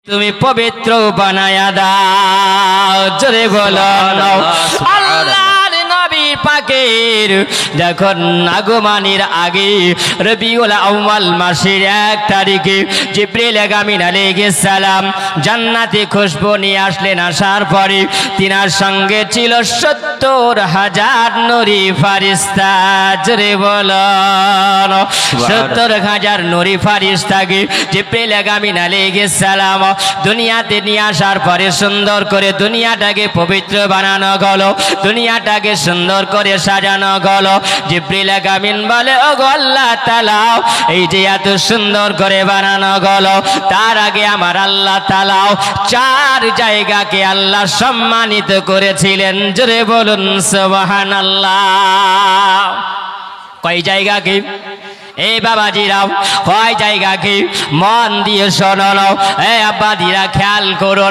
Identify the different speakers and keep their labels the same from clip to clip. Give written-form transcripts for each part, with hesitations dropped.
Speaker 1: তুমি পবিত্র বানায়া দাও, জোরে বলো আল্লাহর নবী পাকের যখন আগমনের আগে রবিউল আউয়াল মাসের 1 তারিখে জিবরিল আমিন আলাইহিস সালাম জান্নাতে খুশবু নিয়ে আসলেন। আসার পরে তিনার সঙ্গে ছিল 70,000 নূরি ফেরেশতা, জোরে বলো 70,000 নূরি ফেরেশতাকে জিবরিল আমিন আলাইহিস সালাম দুনিয়াতে নিয়ে আসার পরে সুন্দর করে দুনিয়াটাকে পবিত্র বানানো গেলো, দুনিয়াটাকে সুন্দর করে সাজানো গেলো। জিবরিল আমিন বলে, ওগো আল্লাহ তাআলা, এই যে এত সুন্দর করে বানানো গেলো, তার আগে আমার আল্লাহ তাআলা 4 জায়গাকে আল্লাহ সম্মানিত করেছিলেন, জোরে বলুন সুবহানাল্লাহ। কয় জায়গাকে? এই বাবাজিরাও কয় জায়গাকে? মন দিয়ে শোনো, এই আব্বাদিরা খেয়াল করো,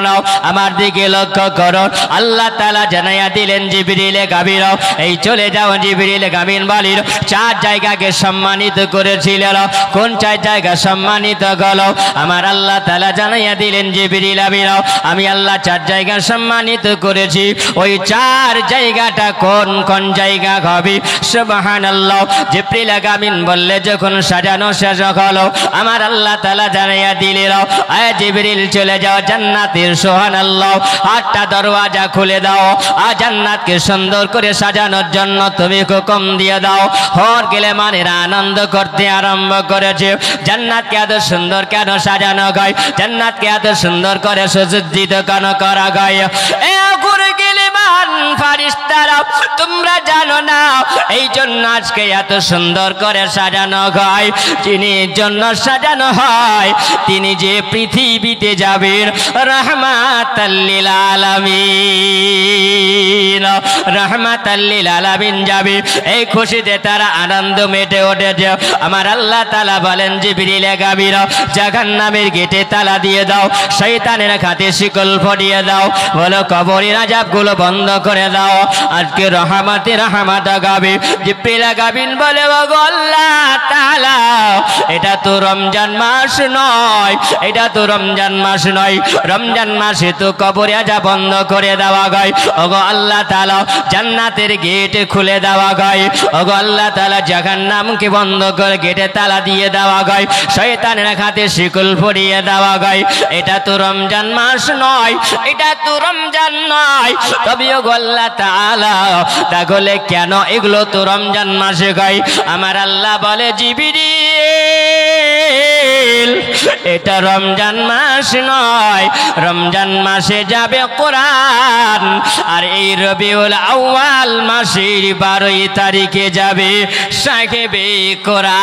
Speaker 1: আমার দিকে লক্ষ্য করো। আল্লাহ তাআলা জানাইয়া দিলেন জিবরিল আমিন, এই চলে যাও। জিবরিল আমিন বলেন 4 জায়গাকে সম্মানিত করেছিলেন। কোন 4 জায়গা সম্মানিত গেল? আমার আল্লাহ তাআলা জানাইয়া দিলেন জিবরিল আমিন, আমি আল্লাহ 4 জায়গা সম্মানিত করেছি। ওই 4 জায়গাটা কোন কোন জায়গা হবে? সুবহানাল্লাহ। জিবরিল আমিন বললে যখন সাজানো শেষ হলো, আমার আল্লাহ তাআলা জানাইয়া দিলেন, আয় জিবরিল চলে যাও জান্নাতের, সুবহানাল্লাহ, 8টা দরওয়াজা খুলে দাও, আর জান্নাতকে সুন্দর করে সাজানোর জন্য তুমি হুকুম দিয়ে দাও। হর গেলে মানেরা আনন্দ করতে আরম্ভ করেছে। জান্নাতকে এত সুন্দর কেন সাজানো হয়? জান্নাতকে এত সুন্দর করে সুসজ্জিত কেন করা হয়? এ ঘুরে গেলে মান ফেরেশতারা, তোমরা জানো না এই জন্য আজকে এত সুন্দর করে সাজানো হয়। যিনি জন্য সাজানো হয় তিনি যে পৃথিবীতে যাবেন রাহমাতাল লিল আলামিন, রাহমাতাল লিল আলামিন যাবে। এই খুশিতে তারা আনন্দ মেটে উঠেছে। আমার আল্লাহ তাআলা বলেন জিবরিল আমিন, জাহান্নামের গেটে তালা দিয়ে দাও, শয়তানের হাতে শিকল পরিয়ে দাও, বলো কবরের আযাবগুলো বন্ধ করে দাও, আজকে রহমতে রহমত গাবে। জিবরিল আমিন বলে, ওগো আল্লাহ তাআলা, এটা তো রমজান মাস নয়, এটা তো রমজান মাস নয়, রমজান মাসে তো কবরে আযাব বন্ধ করে দেওয়া হয়। ওগো আল্লাহ তাআলা, জান্নাতের গেট খুলে দেওয়া হয়। ওগো আল্লাহ তাআলা, জাহান্নামকে বন্ধ করে গেটে তালা দিয়ে দেওয়া হয়, শয়তানের হাতে শিকল পরিয়ে দেওয়া হয়। এটা তো রমজান মাস নয়, এটা তো রমজান নয়। তবে ওগো আল্লাহ তাআলা, তাহলে কেন এগুলো তো রমজান মাসে হয়? আমার আল্লাহ বলে, জিবরিল, এটা রমজান মাস নয়, রমজান মাসে যাবে কোরআন, আর এই রবিউল আউয়াল মাসের 12 তারিখে যাবে সাহেবে কোরআন।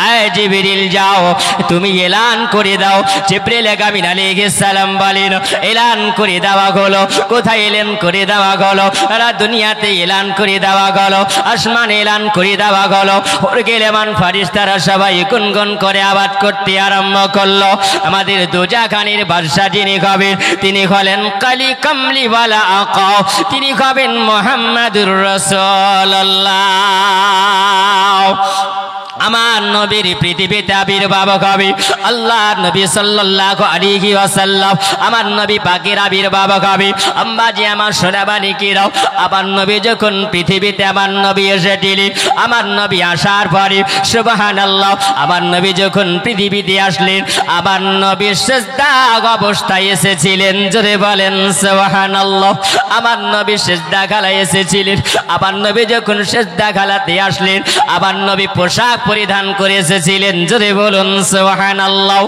Speaker 1: আয় জিবরিল যাও, তুমি এলান করে দাও। জিবরিল আমিন আলাইহিস সালাম বলেন, এলান করে দেওয়া হলো। কোথায় এলান করে দেওয়া হলো? সারা দুনিয়াতে এলান করে দেওয়া হলো, আসমানে এলান করে দেওয়া হলো। গেলেমান ফেরেশতারা সবাই গুনগুন করে আওয়াজ করতে আরম্ভ করলো, আমাদের দোজাখানের বাদশা যিনি হবেন তিনি হলেন কালি কামলি ওয়ালা আকা, তিনি হবেন মুহাম্মাদুর রাসূলুল্লাহ। আমার নবীর পৃথিবীতে আবির্ভাব হবে, আল্লাহর নবী সাল্লাল্লাহু আলাইহি ওয়াসাল্লাম, আমার নবী পাকের আবির্ভাব হবে। আম্বাজি আমার সোনাবানি কিরাও, আমার নবী যখন পৃথিবীতে আমার নবী এসেছিলেন, আমার নবী আসার পরে সুবহানাল্লাহ, আমার নবী যখন পৃথিবীতে আসলেন, আমার নবী সিজদা অবস্থায় এসেছিলেন, জোরে বলেন সুবহানাল্লাহ। আমার নবী সিজদা খালায় এসেছিলেন। আমার নবী যখন সিজদা খালাতে আসলেন, আমার নবী পোশাক পরিধান করে এসেছিলেন, জোরে বলুন সুবহানাল্লাহ।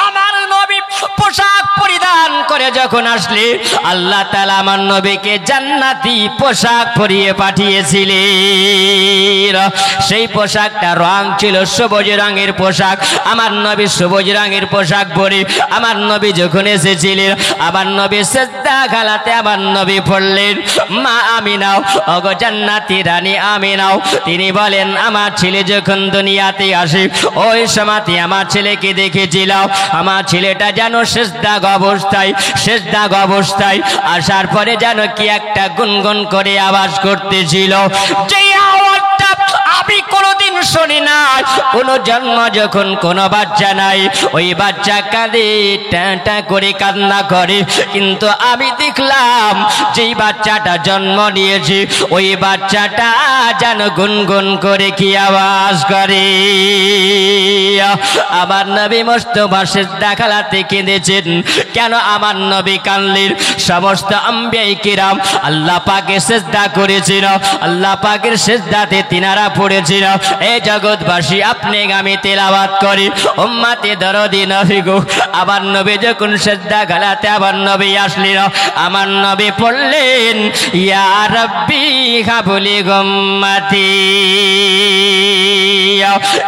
Speaker 1: আমার নবী পোশাক পরিধান করে যখন আসলেন, আল্লাহ তাআলা আমার নবীকে জান্নাতি পোশাক পরিয়ে পাঠিয়েছিলেন। সেই পোশাকটা রং ছিল সবুজ রঙের পোশাক। আমার নবী সবুজ রঙের পোশাক পরে আমার নবী যখন এসেছিলেন, আমার নবী সিজদা খালাতে আমার নবী পড়লেন, মা আমিনাও, ওগো জান্নাতি রানী আমিনাও, তিনি বলেন, আমার ছেলে যখন দুনিয়াতে আসে, ওই সময়তে আমার ছেলেকে দেখেছিলাম, আমার ছেলেটা যেন সিজদা অবস্থায় আসার পরে যেন কি একটা গুনগুন করে আওয়াজ করতেছিল, যে আওয়াজটা আমি কোনোদিন শুনি নাই, কোনো জন্ম যখন কোনো বাচ্চা নাই, ওই বাচ্চা কাঁদে, টাটা করে কান্না করে। কিন্তু আমি দেখলাম যেই বাচ্চাটা জন্ম নিয়েছে ওই বাচ্চাটা যেন গুনগুন করে কি আওয়াজ করে। আমার নবী মুস্তাফা সিজদা খালাতে কেঁদেছেন। কেন আমার নবী কানলেন? সমস্ত আম্বিয়া কিরাম আল্লাহ পাকে সিজদা করেছিল, আল্লাহ পাকের সিজদাতে তিনারা পড়েছিল। এই জগৎবাসী আপনি আমি তেলাওয়াত করি, উম্মতে দরদি নবী গো, আমার নবী যখন সিজদা খালাতে আমার নবী আসলেন, আমার নবী পড়লেন ইয়া রাব্বি হাবলি উম্মতি,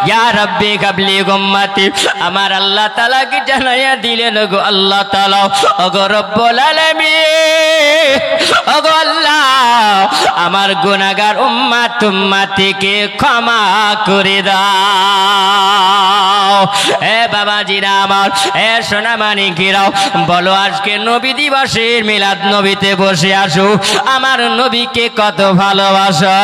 Speaker 1: ইয়া রাব্বি হাবলি উম্মতি। আমার আল্লাহ তাআলাকে জানাইয়া দিলেন, গো আল্লাহ তাআলা, ওগো রব্বুল আলামিন, ওগো আল্লাহ, আমার গুনাহগার উম্মতকে ক্ষমা করে দাও। এ বাবাজিরা আমার, এ সোনামানিকেরাও, বলো আজকে নবী দিবসের মিলাদ নবীতে বসে আসো, আমার নবীকে কত ভালোবাসো।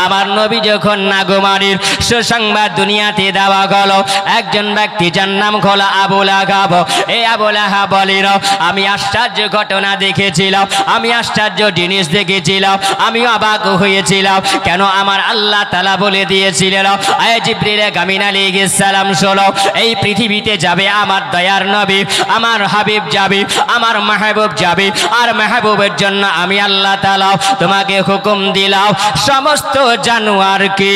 Speaker 1: আমার নবী যখন নাগমারির সুসংবাদ দুনিয়াতে দেওয়া গেল, একজন ব্যক্তি যার নাম হলো আবু লাহাব। এই আবু লাহাব বলিল, আমি আশ্চর্য ঘটনা দেখেছিলাম, আমি আশ্চর্য জিনিস দেখেছিলাম, আমি অবাক হয়েছিলাম। কেন? আমার আল্লাহ তাআলা বলে দিয়েছিলেন, আয় জিবরিল আমিন আলাইহিস সালাম, শোনো, এই পৃথিবীতে যাবে আমার দয়ার নবী, আমার হাবিব যাবে, আমার মাহবুব যাবে, আর মাহবুবের জন্য আমি আল্লাহ তাআলা তোমাকে হুকুম দিলাম, সমস্ত জানোয়ারকে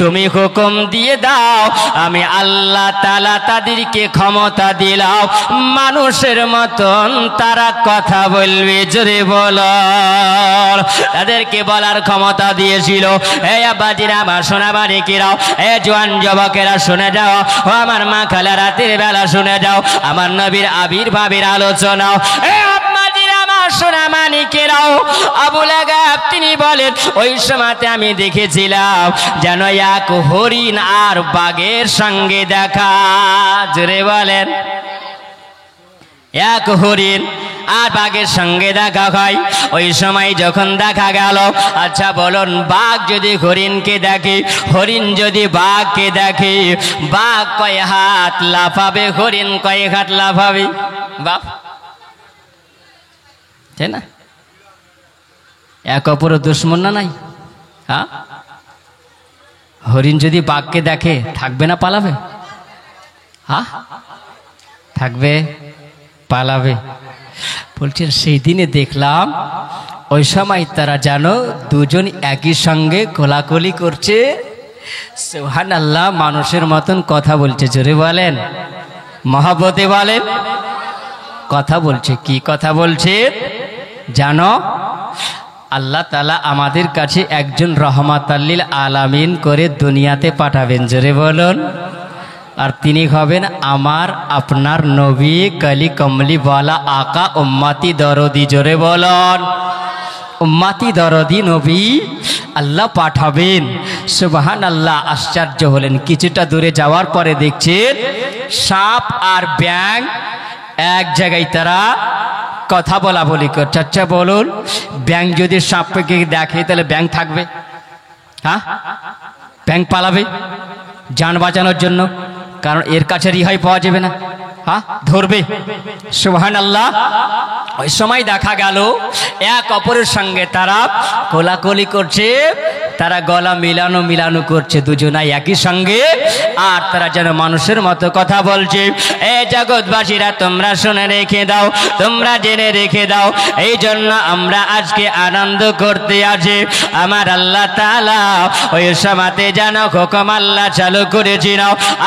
Speaker 1: তুমি হুকুম দিয়ে দাও, আমি আল্লাহ তাআলা তাদেরকে ক্ষমতা দিলাম মানুষের মতন তারা কথা বলবে। জোরে বলো, তাদেরকে বলার ক্ষমতা দিয়েছিল। এই আব্বাজিরা আমার সোনামানিকেরাও, এ জওয়ান যুবকেরা শুনে যাও, ও আমার মা খালা রাতের বেলা শুনে যাও, আমার নবীর আবির্ভাবের আলোচনা। এ আব্বাজিরা আমার সোনামানিকেরাও, আবু লাহাব তিনি বলেন, ওই সময়তে আমি দেখেছিলাম যেন এক হরিণ আর বাঘের সঙ্গে দেখা। জোরে বলেন, এক হরিণ আর বাঘের সঙ্গে দেখা হয়। ওই সময় যখন দেখা গেল, আচ্ছা বলুন, বাঘ যদি হরিণকে দেখে, হরিণ যদি বাঘকে দেখে, বাঘ কয় হাত লাফাবে, হরিণ কয় হাত লাফাবে? বাপ, তাই না? এক অপরের দুশ্মন না নাই? হ্যাঁ, হরিণ যদি বাঘকে দেখে থাকবে না পালাবে? হ্যাঁ, থাকবে, পালাবে। বলছেন সেই দিনে দেখলাম ওই সময় তারা জানো দুজন একই সঙ্গে কোলাকুলি করছে, সুবহানাল্লাহ, মানুষের মতন কথা বলছে। জোরে বলেন, মহব্বতে বলেন, কথা বলছে। কি কথা বলছে জানো? আল্লাহ তাআলা আমাদের কাছে একজন রহমাতাল লিল আলামিন করে দুনিয়াতে পাঠাবেন। জোরে বলুন, আর তিনি হবেন আমার আপনার নবী, কলি কমলি ওয়ালা আকা উম্মতি দরদি। জোরে বলুন, উম্মতি দরদি নবী আল্লাহ পাঠাবেন। সুবহানাল্লাহ, আশ্চর্য হলেন। কিছুটা দূরে যাওয়ার পরে দেখছেন সাপ আর ব্যাঙ এক জায়গায় তারা কথা বলা বলি করছে। আচ্ছা বলুন, ব্যাঙ যদি সাপকে দেখে তাহলে ব্যাঙ থাকবে? হ্যাঁ, ব্যাঙ পালাবে জান বাঁচানোর জন্য, কারণ এর কাছে রিহাই পাওয়া যাবে না। হ্যাঁ, ধরবে। সুবহানাল্লাহ। ওই সময় দেখা গেল এক অপরের সঙ্গে তারা কোলাকুলি করছে, তারা গলা মিলানো মিলানো করছে, দুজনাই একই সঙ্গে, আর তারা যেন মানুষের মতো কথা বলছে। এ জগৎবাসীরা তোমরা শুনে রেখে দাও, তোমরা জেনে রেখে দাও, এই জন্য আমরা আজকে আনন্দ করতে আছি। আমার আল্লাহ তাআলা ওই সময়তে যেন হুকুম আল্লাহ চালু করেছিল।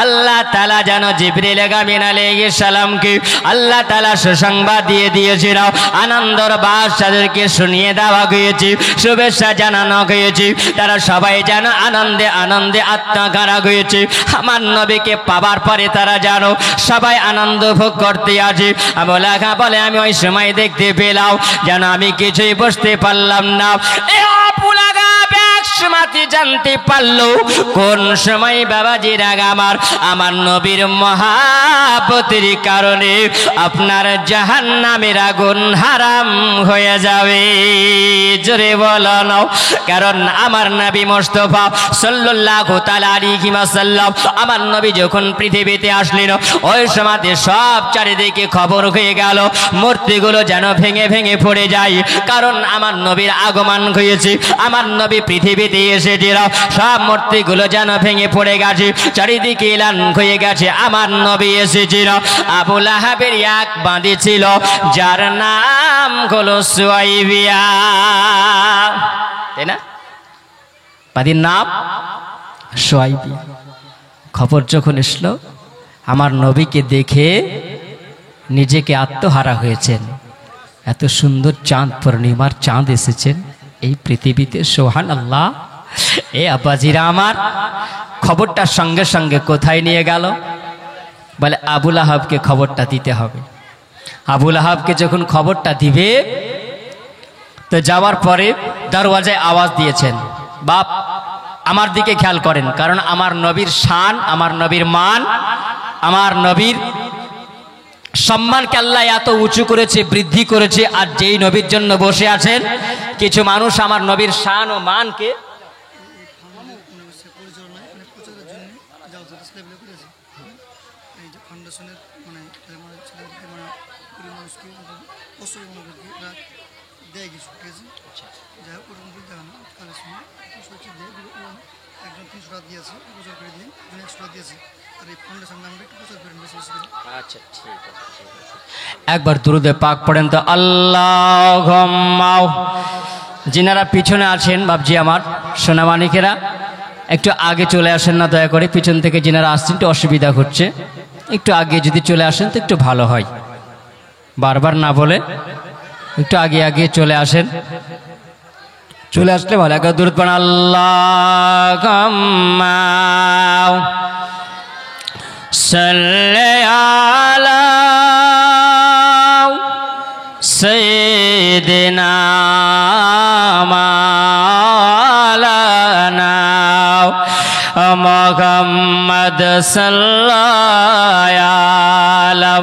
Speaker 1: আল্লাহ তাআলা যেন জিবরিল আমিন আলাইহিস সালামকে আল্লাহ তাআলা সুসংবাদ দিয়ে দিয়েছিল, আনন্দর বাস তাদেরকে শুনিয়ে দেওয়া হয়েছে, শুভেচ্ছা জানানো হয়েছে। তারা সবাই যেন আনন্দে আনন্দে আত্মহারা হয়েছে। আমার নবীকে পাবার পরে তারা যেন সবাই আনন্দ ভোগ করতে আছে। আবু লাহাব বলে, আমি ওই সময় দেখতে পেলাম যেন আমি কিছুই বুঝতে পারলাম না। এ আবু লাহাব 100 সময়তে জানতে পারলো কোন সময় বাবাজিরা আমার নবীর মহাব্বতের কারণে আপনার জাহান্নামের আগুন হারাম হয়ে যাবে। জোরে বলো না। কারণ আমার নবী মুস্তাফা সাল্লাল্লাহু তাআলা আলাইহি ওয়াসাল্লাম আমার নবী যখন পৃথিবীতে আসলেন ওই সময়তে সব চারিদিকে খবর হয়ে গেল, মূর্তিগুলো যেন ভেঙে ভেঙে পড়ে যায়। কারণ আমার নবীর আগমন হয়েছে, আমার নবী পৃথিবীতে এসেছিল, সব মূর্তিগুলো যেন ভেঙে পড়ে গেছে, চারিদিকে এলান হয়ে গেছে আমার নবী এসেছিল। আবু লাহাবের এক বাঁধি ছিল যার নাম হলো সুয়াইবিয়া, তাই না? বাঁধির নাম সুয়াইবিয়া। খবর যখন এসলো আমার নবীকে দেখে নিজেকে আত্মহারা হয়েছেন। এত সুন্দর চাঁদ, পূর্ণিমার চাঁদ এসেছেন এই পৃথিবীতে, সুবহানাল্লাহ। এ আব্বাজিরা আমার, খবরটার সঙ্গে সঙ্গে কোথায় নিয়ে গেল? বলে আবু লাহাবকে খবরটা দিতে হবে। আবু লাহাবকে যখন খবরটা দিবে তো যাওয়ার পরে দরওয়াজায় আওয়াজ দিয়েছেন, বাপ আমার দিকে খেয়াল করেন, কারণ আমার নবীর শান, আমার নবীর মান, আমার নবীর সম্মানকে আল্লাহ এত উঁচু করেছে, বৃদ্ধি করেছে। আর যেই নবীর জন্য বসে আছেন কিছু মানুষ আমার নবীর শান ও মানকে একবার দুরুদে পাক পড়েন তো আল্লাহুম্মা। যিনারা পিছনে আছেন বাবজি আমার সোনামানিকেরা একটু আগে চলে আসেন না দয়া করে, পিছন থেকে যিনারা আসছেন একটু অসুবিধা হচ্ছে, একটু আগে যদি চলে আসেন তো একটু ভালো হয়, বারবার না বলে একটু আগে আগে চলে আসেন, চলে আসলে ভালো। একবার দুরুদ পড়েন আল্লাহুম্মা সাল্লি আলা সাইয়্যিদিনা মাওলানা মুহাম্মদ সাল্লাল্লাহু আলা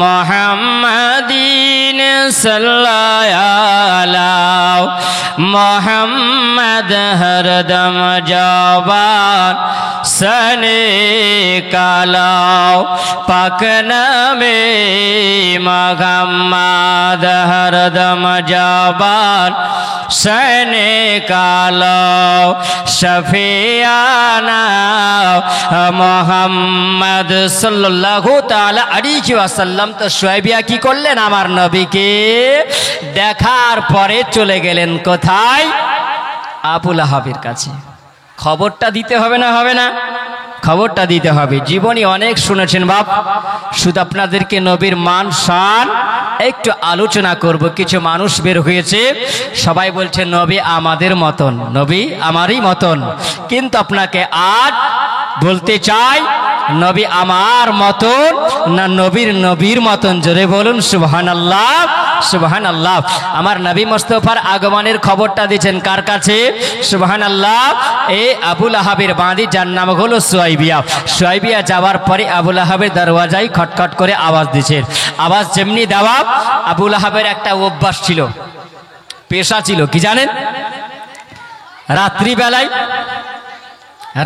Speaker 1: মুহাম্মাদিন সাল্লাল্লাহু আলা মুহাম্মদ হরদম জবান সনে কালাও পাক নামে মুহাম্মদ হরদম জবান সনে কালাও শফিয়ানা মুহাম্মদ সাল্লাল্লাহু তাআলা আলাইহি ওয়াসাল্লাম। তো সুয়াইবিয়া কি করলেন? আমার নবীকে দেখার পরে চলে গেলেন কোথায়? আবু লাহাবের কাছে। খবরটা দিতে হবে না, হবে না? খবরটা দিতে হবে। জীবনী অনেক শুনেছেন বাপ, শুধু আপনাদেরকে নবীর মান শান একটু আলোচনা করব। কিছু মানুষ বের হয়েছে, সবাই বলছে নবী আমাদের মতন, নবী আমারই মতন, কিন্তু আপনাকে আজ বলতে চাই নবী আমার মতন না নবীর মতন। জোরে বলুন সুবহানাল্লাহ, সুবহানাল্লাহ। আমার নবী মুস্তাফার আগমনের খবরটা দিয়েছেন কার কাছে? সুবহানাল্লাহ। এই আবু লাহাবের বাঁধি যার নাম হলো সুয়াইবিয়া। সুয়াইবিয়া যাওয়ার পরে আবু লাহাবের দরওয়াজায় খটখট করে আওয়াজ দিয়েছেন। আওয়াজ যেমনি দেওয়া, আবু লাহাবের একটা অভ্যাস ছিল, পেশা ছিল, কি জানেন? রাত্রিবেলায়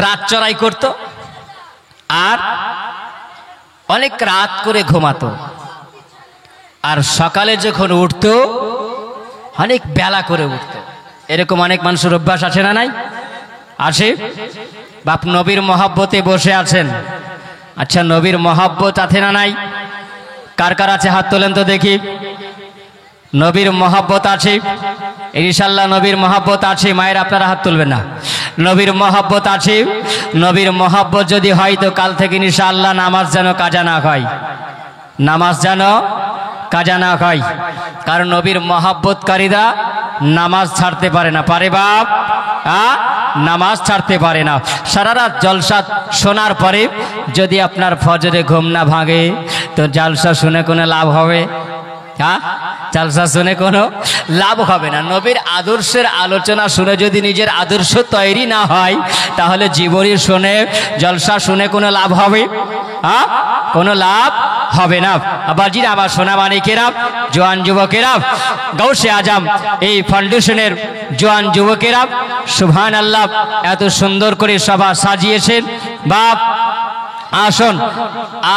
Speaker 1: রাত চড়াই করত আর অনেক রাত করে ঘুমাতো, আর সকালে যখন উঠতো অনেক বেলা করে উঠতো। এরকম অনেক মানুষের অভ্যাস আছে না নাই? আছে। বাপ নবীর মহব্বতে বসে আছেন, আচ্ছা নবীর মহব্বত আছে না নাই? কার কার আছে হাত তোলেন তো দেখি। নবীর মহব্বত আছে ইনশাআল্লাহ, নবীর মহব্বত আছে। মায়ের আপনারা হাত তুলবেন না। নবীর মহব্বত আছে। নবীর মহব্বত যদি হয় তো কাল থেকে ইনশাআল্লাহ নামাজ যেন কাজা না হয়, নামাজ যেন কাজা না হয়। কারণ নবীর মহব্বতকারীরা নামাজ ছাড়তে পারে না, পারে বাপ? নামাজ ছাড়তে পারে না। সারা রাত জলসা শোনার পরে যদি আপনার ফজরে ঘুম না ভাঙে তো জলসা শুনে কোনো লাভ হবে? হ্যাঁ, জালসা শুনে কোনো লাভ হবে না। নবীর আদর্শের আলোচনা শুনে যদি নিজের আদর্শ তৈরি না হয়, তাহলে জীবনী শুনে জলসা শুনে কোনো লাভ হবে? হ্যাঁ, কোনো লাভ হবে না। আবাজিরা, আবার সোনা মানিকেরা, জোয়ান যুবকেরা, গাউসে আজম এই ফাউন্ডেশনের জোয়ান যুবকেরা সুবহানাল্লাহ এত সুন্দর করে সভা সাজিয়েছেন। বাপ আসুন,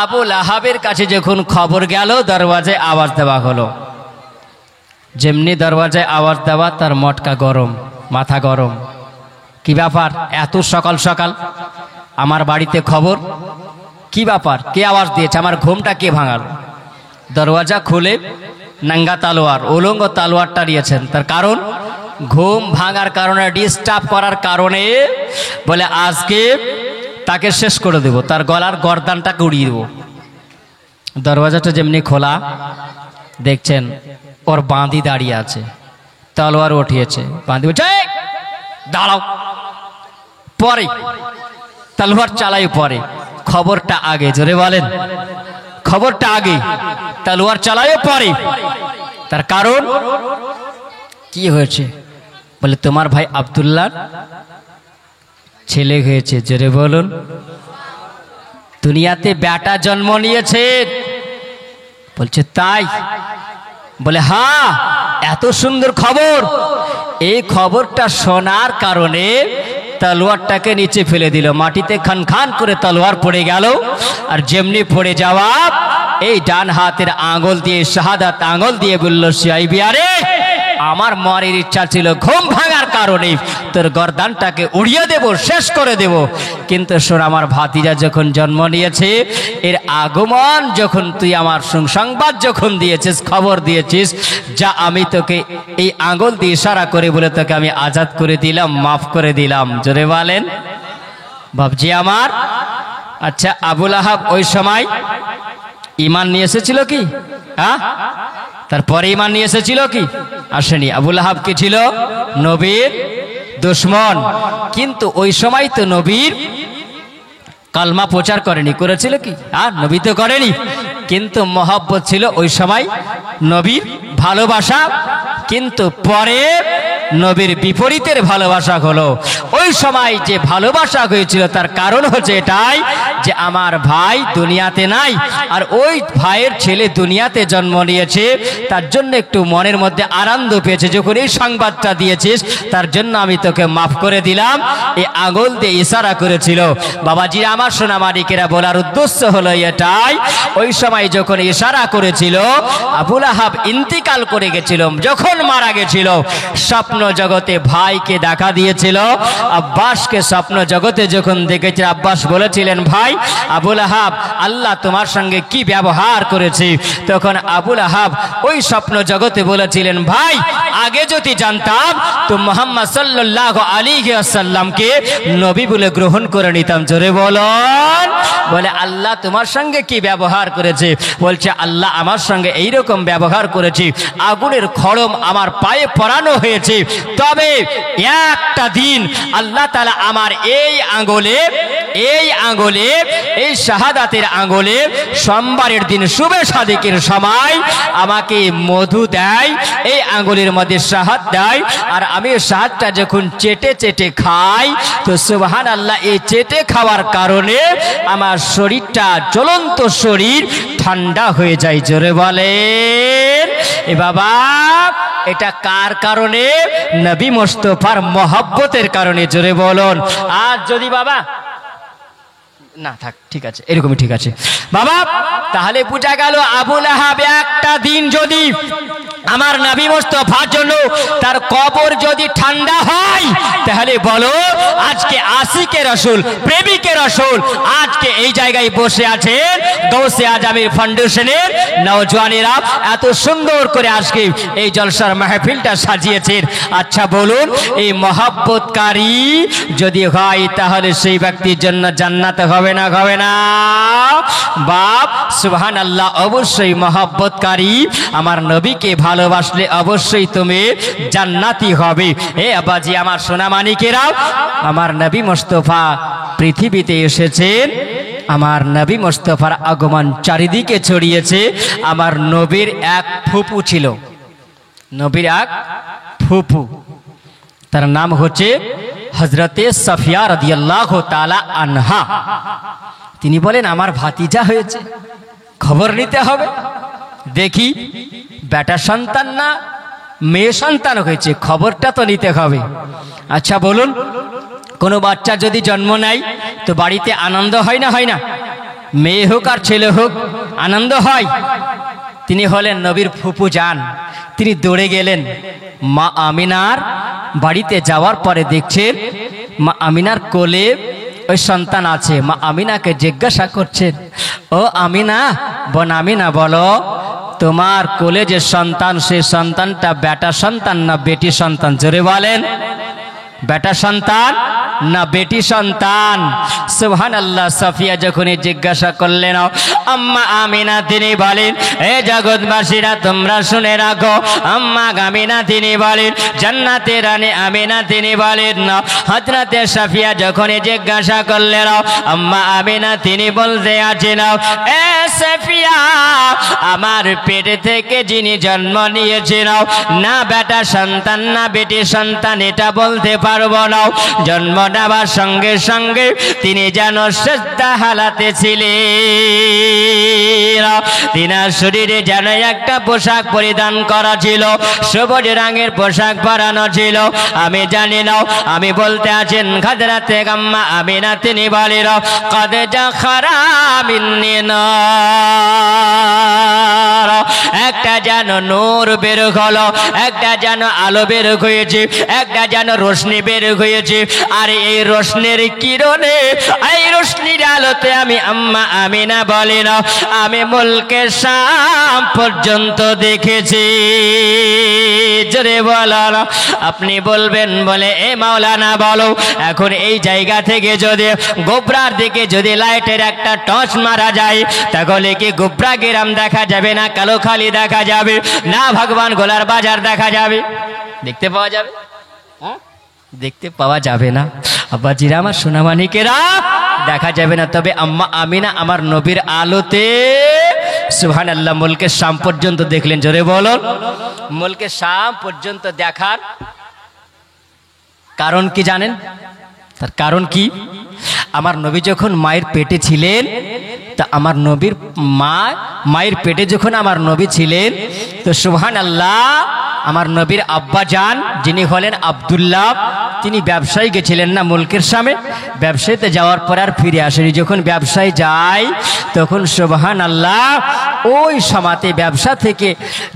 Speaker 1: আবু লাহাবের কাছে যখন খবর গেল, দরওয়াজায় আওয়াজ দেওয়া হলো। যেমনি দরওয়াজায় আওয়াজ দেওয়া, তার মটকা গরম, মাথা গরম। কি ব্যাপার, এত সকাল সকাল আমার বাড়িতে খবর? কি ব্যাপার, কে আওয়াজ দিয়েছে? আমার ঘুমটা কে ভাঙালো? দরওয়াজা খুলে নাঙ্গা তালোয়ার, উলঙ্গ তালোয়ারটা নিয়েছেন। তার কারণ, ঘুম ভাঙার কারণে, ডিস্টার্ব করার কারণে বলে আজকে তাকে শেষ করে দেব, তার গলার গর্দানটাকে উড়িয়ে দেব। দরওয়াজাটা যেমনি খোলা, দেখছেন ওর বাঁধি দাঁড়িয়ে আছে, তলোয়ার উঠিয়েছে। বাঁধি বলছে দাঁড়াও, পরে তলোয়ার চালাই পরে, খবরটা আগে। জোরে বলেন, খবরটা আগে, তলোয়ার চালাইও পরে। তার কারণ কি হয়েছে? বলে তোমার ভাই আব্দুল্লাহ ছেলে হয়েছে। জোরে বলুন, দুনিয়াতে বেটা জন্ম নিয়েছে। বলছে তাই? বলে হ্যাঁ, এত সুন্দর খবর। এই খবরটা শোনার কারণে তলোয়ারটাকে নিচে ফেলে দিল, মাটিতে খান খান করে তলোয়ার পড়ে গেল। আর যেমনি পড়ে যাওয়া, এই ডান হাতের আঙ্গুল দিয়ে, শাহাদাত আঙ্গুল দিয়ে বলল, শিয়াইবি আরে আমার মরার ইচ্ছা ছিল, ঘুম ভাঙার কারণে তোর গর্দানটাকে উড়িয়ে দেব, শেষ করে দেব। কিন্তু শোন, আমার ভাতিজা যখন জন্ম নিয়েছে, এর আগমন যখন তুই আমার সুসংবাদ যখন দিয়েছিস, খবর দিয়েছিস, যা আমি তোকে এই আঙ্গুল দিয়ে ইশারা করে বলে তোকে আমি আজাদ করে দিলাম, মাফ করে দিলাম। জোরে বলেন বাবজি আমার। আচ্ছা, আবু লাহাব ওই সময় ঈমান নিয়ে এসেছিল কি? হ্যাঁ, তারপরে ঈমান নিয়ে এসেছিল কি? আসেনি। আবু লাহাব কি ছিল? নবীর দুশমন। কিন্তু ওই সময় তো নবীর কালমা প্রচার করেনি, করেছিল কি? আর নবী তো করেনি, কিন্তু মহব্বত ছিল ওই সময়, নবীর ভালোবাসা। কিন্তু পরে নবীর বিপরীতের ভালোবাসা হলো। ওই সময় যে ভালোবাসা হয়েছিল, তার কারণ হচ্ছে এটাই যে আমার ভাই দুনিয়াতে নাই, আর ওই ভাইয়ের ছেলে দুনিয়াতে জন্ম নিয়েছে, তার জন্য একটু মনের মধ্যে আনন্দ পেয়েছে। যখন এই সংবাদটা দিয়েছিস, তার জন্য আমি তোকে মাফ করে দিলাম। এই আঙ্গুল দিয়ে ইশারা করেছিল। বাবাজি আমার সোনা মানিকেরা, বলার উদ্দেশ্য হলো এটাই, ওই সময় যখন ইশারা করেছিল, আবু লাহাব ইন্তিকাল করে গেছিল, যখন মারা গেছিল, স্বপ্ন জগতে ভাইকে দেখা দিয়েছিল। আব্বাসকে স্বপ্ন জগতে যখন দেখেছিল, আব্বাস বলেছিলেন, ভাই আবু লাহাব আল্লাহ তোমার সঙ্গে কি ব্যবহার করেছে? তখন আবু লাহাব ওই স্বপ্ন জগতে বলেছিলেন, ভাই আগে যদি জানতাম তো মুহাম্মদ সাল্লাল্লাহু আলাইহি ওয়াসাল্লামকে নবী বলে গ্রহণ করে নিতাম। জোরে বলুন। বলে আল্লাহ তোমার সঙ্গে কি ব্যবহার করেছে? বলছে আল্লাহ আমার সঙ্গে এইরকম ব্যবহার করেছে, আগুনের খড়ম আমার পায়ে পরানো হয়েছে। তবে একটা দিন আল্লাহ তাআলা আমার এই আঙ্গুলে, এই শাহাদাতের আঙ্গুলে সোমবারের দিন শুভে সাদিকের সময় আমাকে মধু দেয়, এই আঙ্গুলের মধ্যে শাহাদ দেয়। আর আমি শাহাদটা যখন চেটে চেটে খাই, তো সুবহানাল্লাহ, এই চেটে খাওয়ার কারণে আমার শরীরটা, জ্বলন্ত শরীর ঠান্ডা হয়ে যায়। জোরে বলেন এ বাবা, এটা কার কারণে? নবী মুস্তাফার মহব্বতের কারণে। জোরে বলুন। আর যদি বাবা না থাক, ঠিক আছে, এরকমই ঠিক আছে বাবা। তাহলে বোঝা গেল, আবু লাহাব একটা দিন যদি আমার নবী মুস্তাফার জন্য তার কবর যদি ঠান্ডা হয়, তাহলে বলো আজকে আশিকে রাসূল, প্রেমিকে রাসূল আজকে এই জায়গায় বসে আছেন, গাউসে আজমের ফাউন্ডেশনের নওজওয়ানেরা এত সুন্দর করে আজকে এই জলসার মাহফিলটা সাজিয়েছেন। আচ্ছা বলুন, এই মহব্বতকারী যদি হয়, তাহলে সেই ব্যক্তির জন্য জান্নাত হবে না, হবে না? বাপ সুবহানাল্লাহ, অবশ্যই মহব্বতকারী আমার নবীকে ভালোবাসলে অবশ্যই তুমি জান্নাতি হবে। এ আব্বাজি আমার সোনা মানিকেরা, আমার নবী মুস্তাফা পৃথিবীতে এসেছেন আমার নবী মুস্তাফার আগমন চারিদিকে ছড়িয়েছে। আমার নবীর এক ফুপু ছিল, নবীর এক ফুপু, তার নাম হচ্ছে হযরতে সাফিয়া রাদিয়াল্লাহু তাআলা আনহা। তিনি বলেন আমার ভাতিজা হয়েছে, খবর নিতে হবে, দেখি বেটা সন্তান না মেয়ে সন্তান হয়েছে, খবরটা তো নিতে হবে। আচ্ছা বলুন, কোনো বাচ্চা যদি জন্ম নেয় তো বাড়িতে আনন্দ হয় না হয় না? মেয়ে হোক আর ছেলে হোক আনন্দ হয়। তিনি হলেন নবীর ফুপু যান। তিনি দৌড়ে গেলেন মা আমিনার বাড়িতে। যাওয়ার পরে দেখছেন মা আমিনার কোলে ওই সন্তান আছে। মা আমিনাকে জিজ্ঞাসা করছেন, ও আমিনা, বোন আমিনা বলো, তোমার কোলে যে সন্তান, সে সন্তানটা বেটা সন্তান না বেটি সন্তান? জোরে বলেন, বেটা সন্তান না বেটি সন্তান? সুবহানাল্লাহ। সাফিয়া যখন জিজ্ঞাসা করলেন আম্মা আমিনা, তিনি বলেন, এ জগৎবাসীরা তোমরা শুনে রাখো, আম্মা আমিনা তিনি বলেন, জান্নাতের রানী আমিনা তিনি বলেন না। হযরতে সাফিয়া যখন জিজ্ঞাসা করলেন আম্মা আমিনা, তিনি বলতে আছেন, এ সাফিয়া, আমার পেট থেকে যিনি জন্ম নিয়েছেন, না বেটা সন্তান না বেটি সন্তান এটা বলতে পারবো না। জন্ম নেওয়ার সঙ্গে সঙ্গে তিনি যেন সেজদা হালাতে ছিলেন। তিনার শরীরে যেন একটা পোশাক পরিধান করা ছিল, সবুজ রঙের পোশাক পরানো ছিল। আমি জানি না, আমি বলতে আছেন হযরতে আম্মা আমিনা তিনি বলেন, কদ জাখরা মিন্নি নূর, একটা যেন নূর বের হলো, একটা যেন আলো বের হয়েছে, একটা যেন রোশনি বের হয়েছে। আর এই রোশনির কিরণে, এই রোশনির আলোতে আমি আম্মা আমিনা বলেন, আমি মুলকে শাম পর্যন্ত দেখেছি। জোরে বলেন। আপনি বলবেন বলে, এ মাওলানা বলো, এখন এই জায়গা থেকে যদি গোবরার দিকে যদি লাইটের একটা টর্চ মারা যায়, তাহলে কি গোবরা গ্রাম দেখা যাবে না কালোখালি দেখা যাবে না ভগবান গোলার বাজার দেখা যাবে? দেখতে পাওয়া যাবে? দেখতে পাওয়া যাবে না। আব্বাজিরা আমার সোনামানিকেরা, দেখা যাবে না। তবে আম্মা আমিনা আমার নবীর আলোতে সুবহানাল্লাহ মুলকে শাম পর্যন্ত দেখলেন। জোরে বলুন, মুলকে শাম পর্যন্ত দেখার কারণ কি জানেন? তার কারণ কি? আমার নবী যখন মায়ের পেটে ছিলেন, তা আমার নবীর মায়ের পেটে যখন আমার নবী ছিলেন, তো সুবহানাল্লাহ আমার নবীর আব্বা যান যিনি হলেন আব্দুল্লাহ, তিনি ব্যবসায় গেছিলেন না মুলকের সামনে। ব্যবসায়ীতে যাওয়ার পর আর ফিরে আসেনি। যখন ব্যবসায় যায় তখন সুবহানাল্লাহ ওই সময়তে ব্যবসা থেকে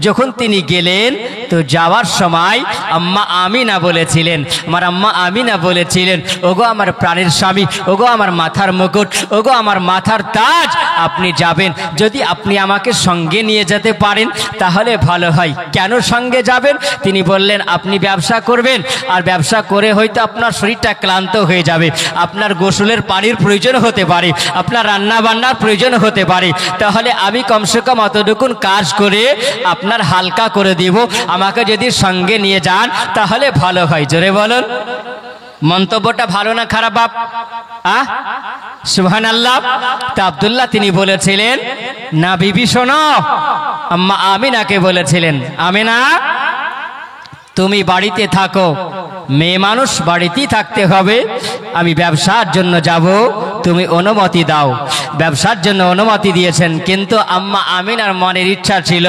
Speaker 1: যখন তিনি গেলেন, তো যাওয়ার সময় আম্মা আমিনা বলেছিলেন, আমার আম্মা আমিনা বলেছিলেন, ওগো আমার প্রাণের স্বামী, ওগো আমার মাথার মুকুট, ওগো আমার মাথার তাজ, আপনি যাবেন, যদি আপনি আমাকে সঙ্গে নিয়ে যেতে পারেন তাহলে ভালো হয়। কেন সঙ্গে যাবেন? তিনি বললেন, আপনি ব্যবসা করবেন, আর ব্যবসা করে হয়তো আপনার শরীরটা ক্লান্ত হয়ে যাবে, আপনার গোসলের পানির প্রয়োজন হতে পারে, আপনার রান্না বান্নার প্রয়োজন হতে পারে, তাহলে আমি কমসে কম অতটুকুন কাজ করে আপনার হালকা করে দিব, আমাকে যদি সঙ্গে নিয়ে যান তাহলে ভালো হয়। জোরে বলুন, মন্তব্যটা ভালো না খারাপ বাপ? সুবহানাল্লাহ। তা আব্দুল্লাহ তিনি বলেছিলেন, না বিবি শোনো, আম্মা আমিনাকে বলেছিলেন, আমিনা তুমি বাড়িতে থাকো, মেয়ে মানুষ বাড়িতেই থাকতে হবে, আমি ব্যবসার জন্য যাব, তুমি অনুমতি দাও। ব্যবসার জন্য অনুমতি দিয়েছেন, কিন্তু আম্মা আমিনার মনের ইচ্ছা ছিল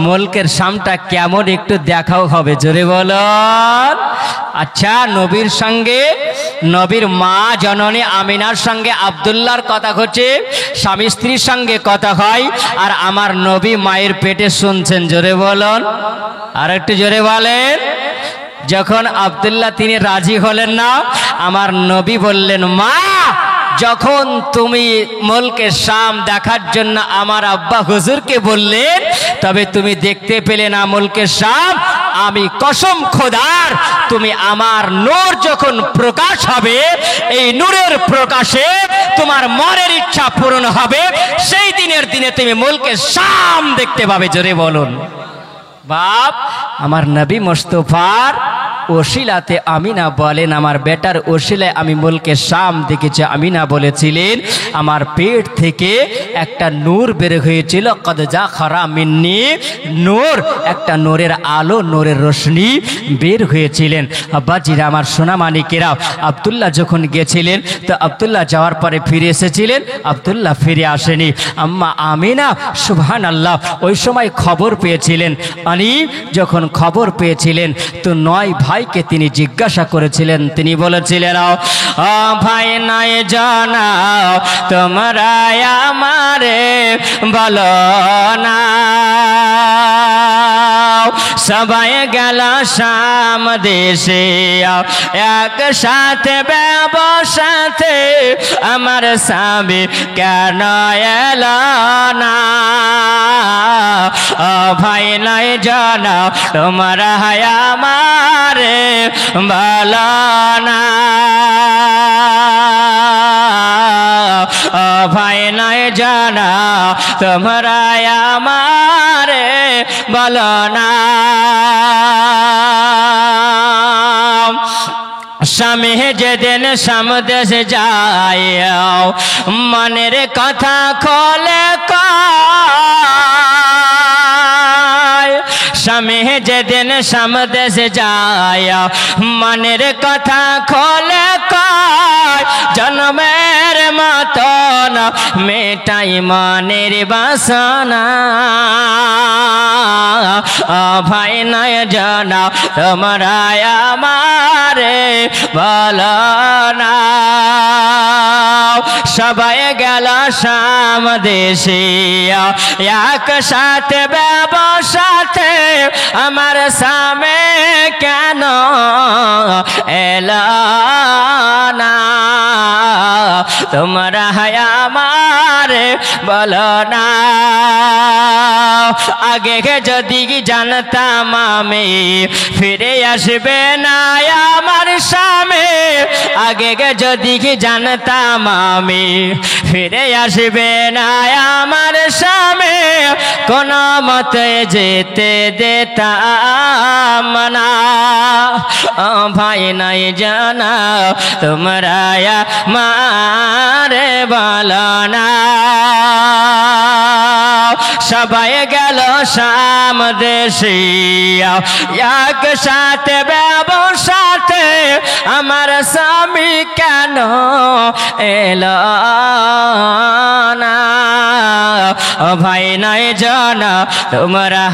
Speaker 1: মুলকের শামটা কেমন একটু দেখাও হবে। জোরে বলুন। আচ্ছা, নবীর সঙ্গে, নবীর মা জননী আমিনার সঙ্গে আব্দুল্লাহর কথা হচ্ছে, স্বামী স্ত্রীর সঙ্গে কথা হয়, আর আমার নবী মায়ের পেটে শুনছেন। জোরে বলুন, আর একটু জোরে বলেন। যখন আব্দুল্লাহ তিনি রাজি হলেন না, আমার নবী বললেন, মা যখন তুমি মুলকে শাম দেখার জন্য আমার আব্বা হুজুরকে বললেন, তবে তুমি দেখতে পেলে না মুলকে শাম, আমি কসম খোদার, তুমি আমার নূর যখন প্রকাশ হবে, এই নূরের প্রকাশে তোমার মনের ইচ্ছা পূরণ হবে, সেই দিনের দিনে তুমি মুলকে শাম দেখতে পাবে। জোরে বলুন। বাপ, আমার নবী মুস্তাফার ওসিলাতে আমিনা বলেন, আমার বেটার ওসিলায় আমি মুলকে শাম দেখেছি। আমিনা বলেছিলেন আমার পেট থেকে একটা নূর বের হয়েছিল, কদ যা খরা মিন্নি নূর, একটা নূরের আলো, নূরের রোশনি বের হয়েছিলেন। আব্বাজিরা আমার সোনা মানিকেরা, আব্দুল্লাহ যখন গেছিলেন তো আব্দুল্লাহ যাওয়ার পরে ফিরে এসেছিলেন, আব্দুল্লাহ ফিরে আসেনি। আম্মা আমিনা সুবহানাল্লাহ ওই সময় খবর পেয়েছিলেন। আনি যখন খবর পেয়েছিলেন তো 9 ভাইকে তিনি জিজ্ঞাসা করেছিলেন। তিনি বলেছিলেন, ও ভাই নয় জানাও তোমরা আমারে বলো না। সবাই গেল শাম দেশে একসাথে ব্যবসাতে, আমার স্বামী কেন এলো না? ও ভাই নয় জানাও তোমরা আমারে বলো না। ও ভাই নয় জানাও তোমরা আমারে বলো না। স্বামী যেদিন সামদেশে যায় মনের কথা খোলে কয়, স্বামী যেদিন সামদেশে যায় মনের কথা খোলে কয়, জন্মের মতন মেটাই মনের বাসনা। ভাই নয় জানাও তোমরা আমারে বলো না। সবাই গেল শাম দেশে একসাথে ব্যবসাতে, আমার স্বামী কেন এলো না? তোমরা আমারে বলো না। আগে যদি জানতাম আমি ফিরে আসবে না আমার স্বামী, আগে যদি জানতাম আমি ফিরে আসবে না আমার স্বামী, কোন মতে যেতে দিতাম না। ভাই নাই জানা তোমরা আমারে বলো না। সবাই গেল শাম দেশে একসাথে ব্যবসাতে, আমার স্বামী কেন এলো না? ভাই নাই জানা তোমরা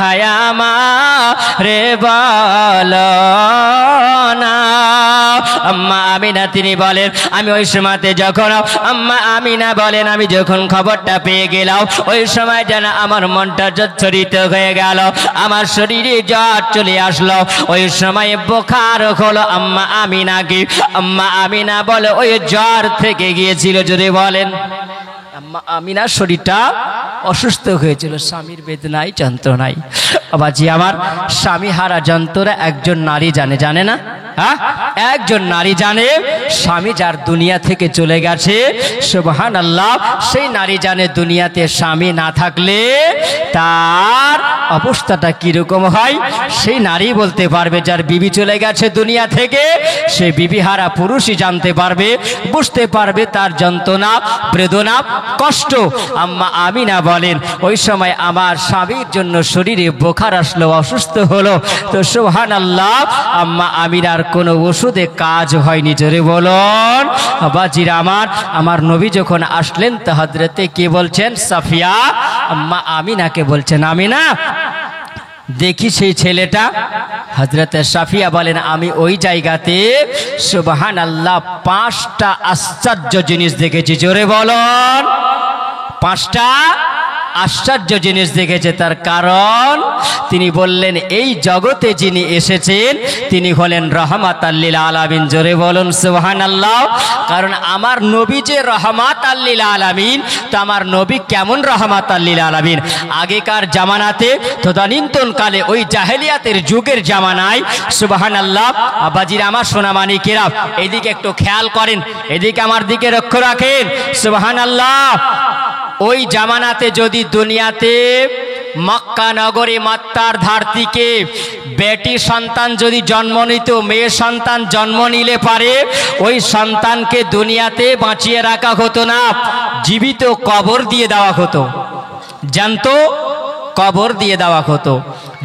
Speaker 1: আমারে বলো না। আম্মা আমিনা তিনি বলেন, আমি ওই সময়তে যখন আম্মা আমিনা বলেন আমি যখন খবরটা পেয়ে গেলাম ওই সময় যেন আমার মনটা জর্জরিত হয়ে গেল, আমার শরীরে জ্বর চলে আসলো। ওই সময় বোখার হলো আম্মা আমিনাকে। আম্মা আমিনা বলে ওই জ্বর থেকে গিয়েছিল, যদি বলেন আম্মা আমিনার শরীরটা অসুস্থ হয়েছিল, স্বামীর বেদনায় যন্ত্রণায়। বাবাজি আমার, স্বামী হারা যন্ত্রণা একজন নারী জানে, জানে না? হ্যাঁ, একজন নারী জানে। স্বামী যার দুনিয়া থেকে চলে গেছে সুবহানাল্লাহ, সেই নারী জানে দুনিয়াতে স্বামী না থাকলে তার অবস্থাটা কিরকম হয়। সেই নারী বলতে পারবে, যার বিবি চলে গেছে দুনিয়া থেকে, সে বিবি হারা পুরুষই জানতে পারবে, বুঝতে পারবে তার যন্ত্রণা, বেদনা, কষ্ট। আম্মা আমিনা বলেন ওই সময় আমার স্বামীর জন্য শরীরে বোখার আসলো, অসুস্থ হলো। তো সুবহানাল্লাহ, আম্মা আমিনার কোনো ওষুধে কাজ হয়নি। জোরে বলুন বাজিরা আমার নবী যখন আসলেন তো হযরতে কে বলছেন? সাফিয়া আম্মা আমিনাকে বলছেন, আমিনা দেখি সেই ছেলেটা। হযরতে সাফিয়া বলেন আমি ওই জায়গাতে সুবহানাল্লাহ 5টা আশ্চর্য জিনিস দেখেছি। জোরে বলুন, 5টা আশ্চর্য জিনিস দেখেছে। তার কারণ তিনি বললেন এই জগতে যিনি এসেছেন তিনি হলেন রহমাতাল লিল আলামিন। জোরে বলুন সুবহানাল্লাহ। কারণ আমার নবী যে রহমাতাল লিল আলামিন, তো আমার নবী কেমন রহমাতাল লিল আলামিন? আগেকার জামানাতে তদানীন্তন কালে ওই জাহেলিয়াতের যুগের জামানায় সুবহানাল্লাহ, আব্বাজিরা আমার সোনামানিকেরা এদিকে একটু খেয়াল করেন, এদিকে আমার দিকে লক্ষ্য রাখেন। সুবহানাল্লাহ, ওই জামানাতে যদি দুনিয়াতে মক্কা নগরী মাত্রার ধারতিকে বেটি সন্তান যদি জন্ম নিত, মেয়ে সন্তান জন্ম নিলে পারে ওই সন্তানকে দুনিয়াতে বাঁচিয়ে রাখা হতো না, জীবিত কবর দিয়ে দেওয়া হতো, জ্যান্ত কবর দিয়ে দেওয়া হতো।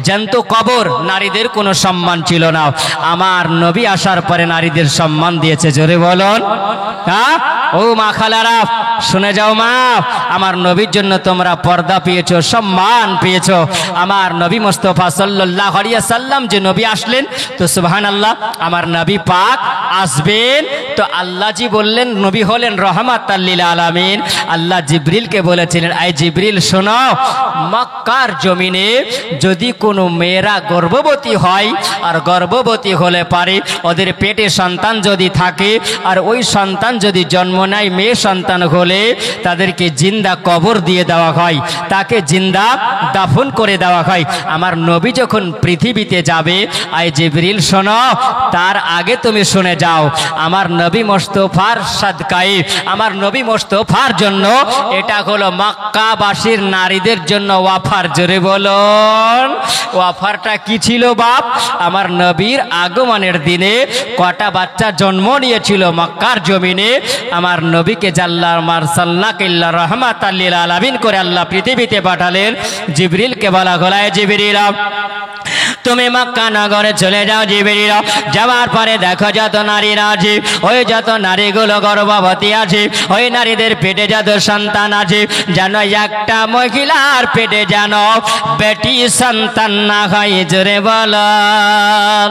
Speaker 1: জ্যান্ত কবর, নারীদের কোনো সম্মান ছিল না। আমার নবী আসার পরে নারীদের সম্মান দিয়েছে, জোরে বলুন। হ্যাঁ ও মা খালারা শুনে যাও মা, আমার নবীর জন্য তোমরা পর্দা পেয়েছো, সম্মান পেয়েছো। আমার নবী মুস্তাফা সাল্লাল্লাহু আলাইহি সাল্লাম যে নবী আসলেন, তো সুবহানাল্লাহ আমার নবী পাক আসবেন, তো আল্লাহ জি বললেন নবী হলেন রহমাতাল লিল আলামিন। আল্লাহ জিবরিলকে বলেছিলেন, আই জিবরিল শোনো, মক্কার জমিনে যদি কোনো মেয়েরা গর্ভবতী হয়, আর গর্ভবতী হলে পারে ওদের পেটে সন্তান যদি থাকে, আর ওই সন্তান যদি জন্ম নেয় মেয়ে সন্তান হলে তাদেরকে জিন্দা কবর দিয়ে দেওয়া হয়, তাকে জিন্দা দাফন করে দেওয়া হয়। আমার নবী যখন পৃথিবীতে যাবে, আই জিবরিল শোনো, তার আগে তুমি শুনে যাও, আমার নবী মুস্তাফার সাদকায়ে, আমার নবী মুস্তাফার জন্য এটা হলো মক্কাবাসীর নারীদের জন্য ওয়াফার। জোরে বলুন, ওয়াফারটা কি ছিল বাপ? আমার নবীর আগমনের দিনে কটা বাচ্চা জন্ম নিয়েছিল মক্কার জমিনে, আমার নবীকে জাল্লার মারসালনাকা ইল্লা রাহমাতাল লিল আলামিন করে আল্লাহ পৃথিবীতে পাঠালেন। জিবরিলকে বলা গলায়, জিবরিল তুমি মক্কা নগরে চলে যাও। জিবরিল যাওয়ার পরে দেখো যত নারীরা আছে, ওই যত নারীগুলো গর্ভবতী আছে, ওই নারীদের পেটে যত সন্তান আছে, যেন একটা মহিলার পেটে যেন বেটি সন্তান না হয়। জোরে বলেন,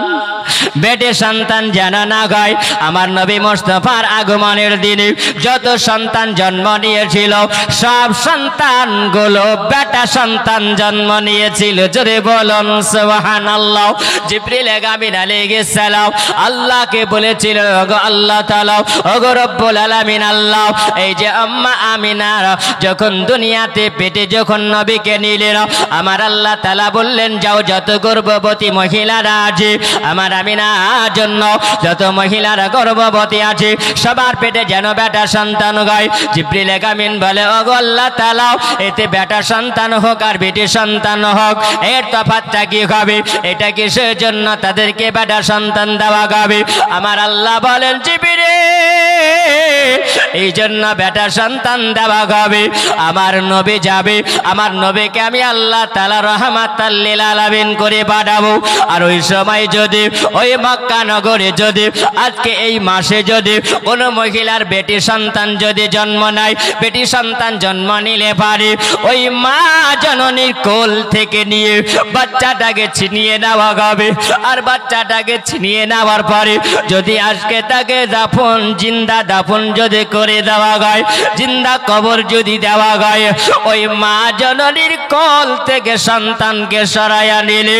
Speaker 1: বেটি সন্তান যেন না হয়। আমার নবী মুস্তাফার আগমনের দিনে যত সন্তান জন্ম নিয়েছিল, সব সন্তানগুলো বেটা সন্তান জন্ম নিয়েছিল। জোরে বলুন সুবহানাল্লাহ। জিবরিল আমিন আলাইহিস সালাম আল্লাহকে বলেছিল, ওগো আল্লাহ তাআলা, ওগো রব্বুল আলামিন আল্লাহ, এই যে আম্মা আমিনা যখন দুনিয়াতে পেটে যখন নবীকে নিলেন, আমার আল্লাহ তাআলা বললেন, যাও যত গর্ভবতী মহিলারা আছে, আমার আমিনার জন্য যত মহিলারা গর্ভবতী আছে সবার পেটে যেন বেটা সন্তান হয়। জিবরিল আমিন বলে, ওগো আল্লাহ তাআলা, এতে বেটা সন্তান হোক আর বেটি সন্তান হোক, এর তফাৎটা কি হবে? এটা কিসের জন্য তাদেরকে বেটা সন্তান দেওয়া হবে? আমার আল্লাহ বলেন, জিবরিল এই জন্য বেটা সন্তান দেওয়া হবে। আমার নবী যাবে, আমার নবীকে আমি আল্লাহ তাআলা রাহমাতাল লিল আলামিন করে পাঠাবো। আর ওই সময় যদি ওই মক্কা নগরে যদি আজকে এই মাসে যদি কোনো মহিলার বেটি সন্তান যদি জন্ম নেয়, বেটি সন্তান জন্ম নিলে পারে ওই মা জননীর কোল থেকে নিয়ে বাচ্চাটাকে ছিনিয়ে নেওয়া হবে। আর বাচ্চাটাকে ছিনিয়ে নেওয়ার পরে যদি আজকে তাকে দাফন, জিন্দা দাফন যদি করে দেওয়া হয়, জিন্দা কবর যদি দেওয়া হয়, ওই মা জননীর কোল থেকে সন্তানকে সরাইয়া নিলে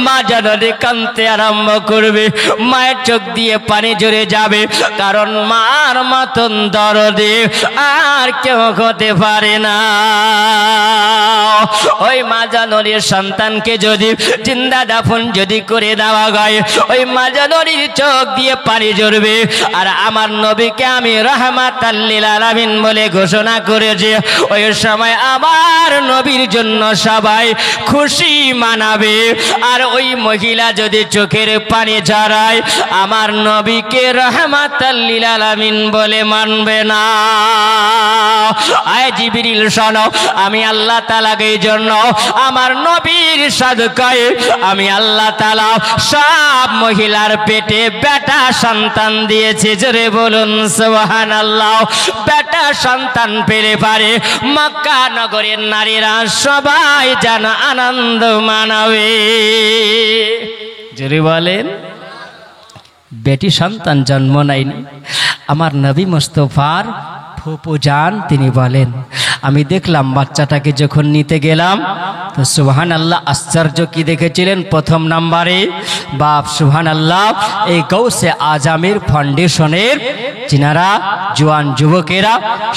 Speaker 1: মা জননী কাঁদতে আরম্ভ করবে, মায়ের চোখ দিয়ে পানি ঝরে যাবে, কারণ মার মতন দরদে আর কেউ হতে পারে না। ওই মা জননীর সন্তানকে যদি জিন্দা দাফন যদি করে দেওয়া হয়, ওই মা জননীর চোখ দিয়ে পানি ঝরবে। আর আমার নবীকে আমি রাহমাতাল লিল আলামিন বলে ঘোষণা করেছি, ওই সময় আমার নবীর জন্য সবাই খুশি মানাবে। আর ওই মহিলা যদি চোখের পানি ঝরায়, আমার নবীকে রাহমাতাল লিল আলামিন বলে মানবে না। আয় জিবরিল শোনো, আমি আল্লাহ তাআলাকে এই জন্য আমার নবীর সাদকায়ে আমি আল্লাহ তাআলা সব মহিলার পেটে বেটা সন্তান দিয়েছে। জোরে বলুন সুবহানাল্লাহ। বেটা সন্তান পেলে পারে মক্কা নগরের নারীরা সবাই যেন আনন্দ মানাবে। জোরে বলেন। বেটি সন্তান জন্ম নেয়নি, আমার নবী মুস্তাফার ফুপু জান তিনি বলেন, আমি দেখলাম বাচ্চাটাকে যখন নিতে গেলাম, তো সুবহানাল্লাহ আশ্চর্য কি দেখেছিলেন? প্রথম নম্বরে বাপ সুবহানাল্লাহ এই গৌসে আজমের ফাউন্ডেশনের যিনারা জওয়ান যুবকেরা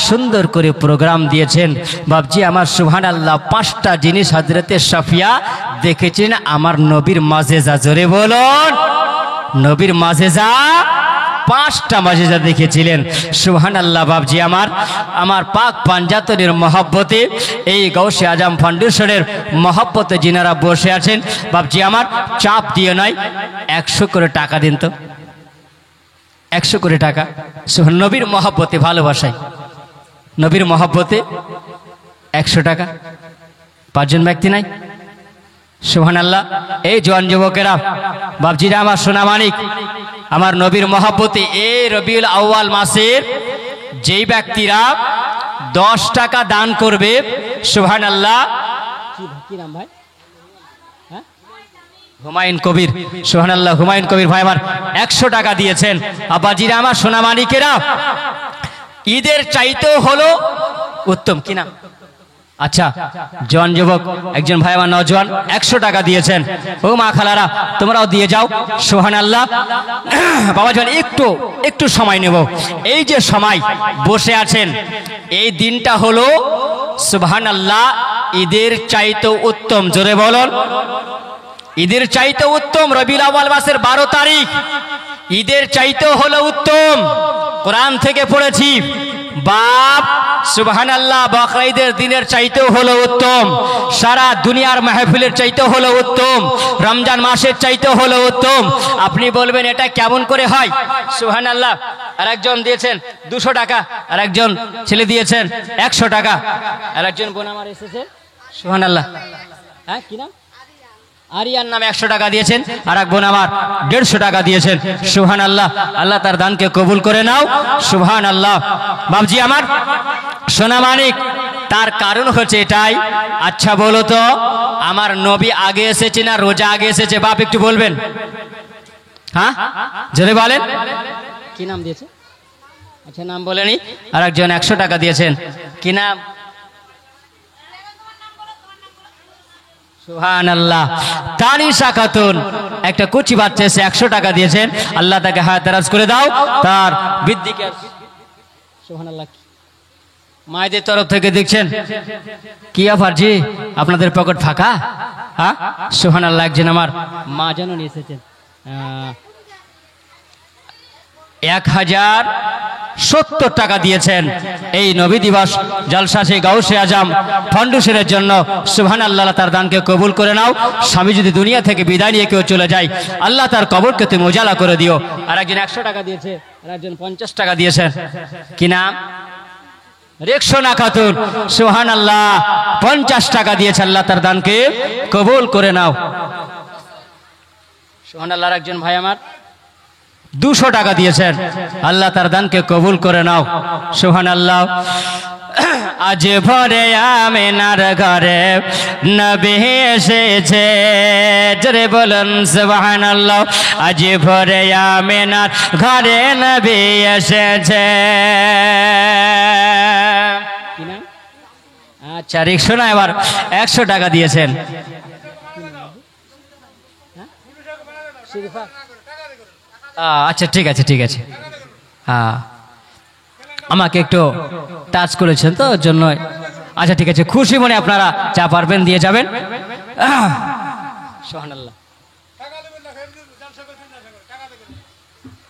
Speaker 1: সুন্দর করে প্রোগ্রাম দিয়েছেন। বাপজি আমার সুবহানাল্লাহ 5টা জিনিস হযরতে সাফিয়া দেখেছেন আমার নবীর মাজেজা। জোরে বলুন, নবীর মাজেজা 5টা মজেজা দেখিয়েছিলেন। সুবহানাল্লাহ। বাপজি আমার পাক পাঞ্জাতনের মহব্বতে এই গাউসে আজম ফাউন্ডেশনের মহব্বতে যিনারা বসে আছেন, বাপজি আমার চাপ দিয়ে নয়, 100 করে টাকা দিন তো, 100 করে টাকা। নবীর মহব্বতে, ভালোবাসায়, নবীর মহব্বতে 100 টাকা। 5 জন ব্যক্তি নাই? সুবহানাল্লাহ। এই জওয়ান যুবকেরা, বাপজিরা আমার সোনামানিক, আমার নবীর মহব্বতে এই রবিউল আউয়াল মাসের যেই ব্যক্তিরা 10 টাকা দান করবে, সুবহানাল্লাহ। কি নাম ভাই? হুমায়ুন কবির। সুবহানাল্লাহ। হুমায়ুন কবির ভাই আমার 100 টাকা দিয়েছেন। আব্বাজিরা আমার সোনামানিকেরা, ঈদের চাইতেও হলো উত্তম। কি নাম? আচ্ছা, জওয়ান যুবক একজন ভাই আমার নওজোয়ান 100 টাকা দিয়েছেন। ও মা খালারা, তোমরাও দিয়ে যাও। সুবহানাল্লাহ। বাবা জান, একটু সময় নেব। এই যে সময় বসে আছেন, এই দিনটা হলো সুবহানাল্লাহ ঈদের চাইতেও উত্তম। জোরে বলুন, ঈদের চাইতে উত্তম। রবিউল আউয়াল মাসের 12 তারিখ ঈদের চাইতেও হলো উত্তম। কোরআন থেকে পড়েছি, বাপ সুবহানাল্লাহ বকরা ঈদের দিনের চাইতেও হলো উত্তম। সারা দুনিয়ার মাহফিলের চাইতেও হলো উত্তম। রমজান মাসের চাইতেও হলো উত্তম। আপনি বলবেন এটা কেমন করে হয়? সুবহানাল্লাহ। আরেকজন দিয়েছেন 200 টাকা, আরেকজন ছেলে দিয়েছেন 100 টাকা, আরেকজন বোন আমার এসেছে, সুবহানাল্লাহ। হ্যাঁ, কি নাম? আরিয়ান নামে 100 টাকা দিয়েছেন, আর এক বোন আমার 150 টাকা দিয়েছেন। সুবহানাল্লাহ। আল্লাহ তার দানকে কবুল করে নাও। সুবহানাল্লাহ। বাবজি আমার সোনামানিক, তার কারণ হচ্ছে এটাই। আচ্ছা বলো তো, আমার নবী আগে এসেছে না রোজা আগে এসেছে? বাপ একটু বলবেন। হ্যাঁ, জোরে বলেন। কি নাম দিয়েছে? আচ্ছা, নাম বলেনি। আর একজন 100 টাকা দিয়েছেন। কি নাম? সুবহানাল্লাহ। তানিশা খাতুন, একটা কুচি বাচ্চা এসে 100 টাকা দিয়েছেন। আল্লাহ তাকে হায়াত দারাজ করে দাও, তার বৃদ্ধিকে। সুবহানাল্লাহ। মায়েদের তরফ থেকে দেখছেন কি অফার জি? আপনাদের পকেট ফাঁকা? হ্যাঁ, সুবহানাল্লাহ। একজন আমার মা জননী এসেছেন, 1070 টাকা দিয়েছেন এই নবী দিবস জলসা সেই গাউসে আজম ফাউন্ডেশনের জন্য। সুবহানাল্লাহ। তার দানকে কবুল করে নাও। স্বামী যদি দুনিয়া থেকে বিদায় নিয়ে কেউ চলে যায়, আল্লাহ তার কবরকে তুমি উজালা করে দিও। আর একজন 100 টাকা দিয়েছে, আর একজন 50 টাকা দিয়েছেন। কি নাম? রেকসোনা খাতুন। সুবহানাল্লাহ। 50 টাকা দিয়েছে। আল্লাহ তার দানকে কবুল করে নাও। সুবহানাল্লাহ। আর একজন ভাই আমার 200 টাকা দিয়েছেন। আল্লাহ তার দানকে কবুল করে নাও। সুবহানাল্লাহ। আজ ভোরে আমিনার ঘরে নবী এসেছে। জোরে বলুন সুবহানাল্লাহ। আজ ভোরে আমিনার ঘরে নবী এসেছে। কি নাম? আচ্ছা, রিকশোনা এবার 100 টাকা দিয়েছেন। আচ্ছা, ঠিক আছে, ঠিক আছে। হ্যাঁ, আমাকে একটু টাচ করেছেন তো, ওর জন্য। আচ্ছা, ঠিক আছে, খুশি মনে আপনারা যা পারবেন দিয়ে যাবেন। সুবহানাল্লাহ।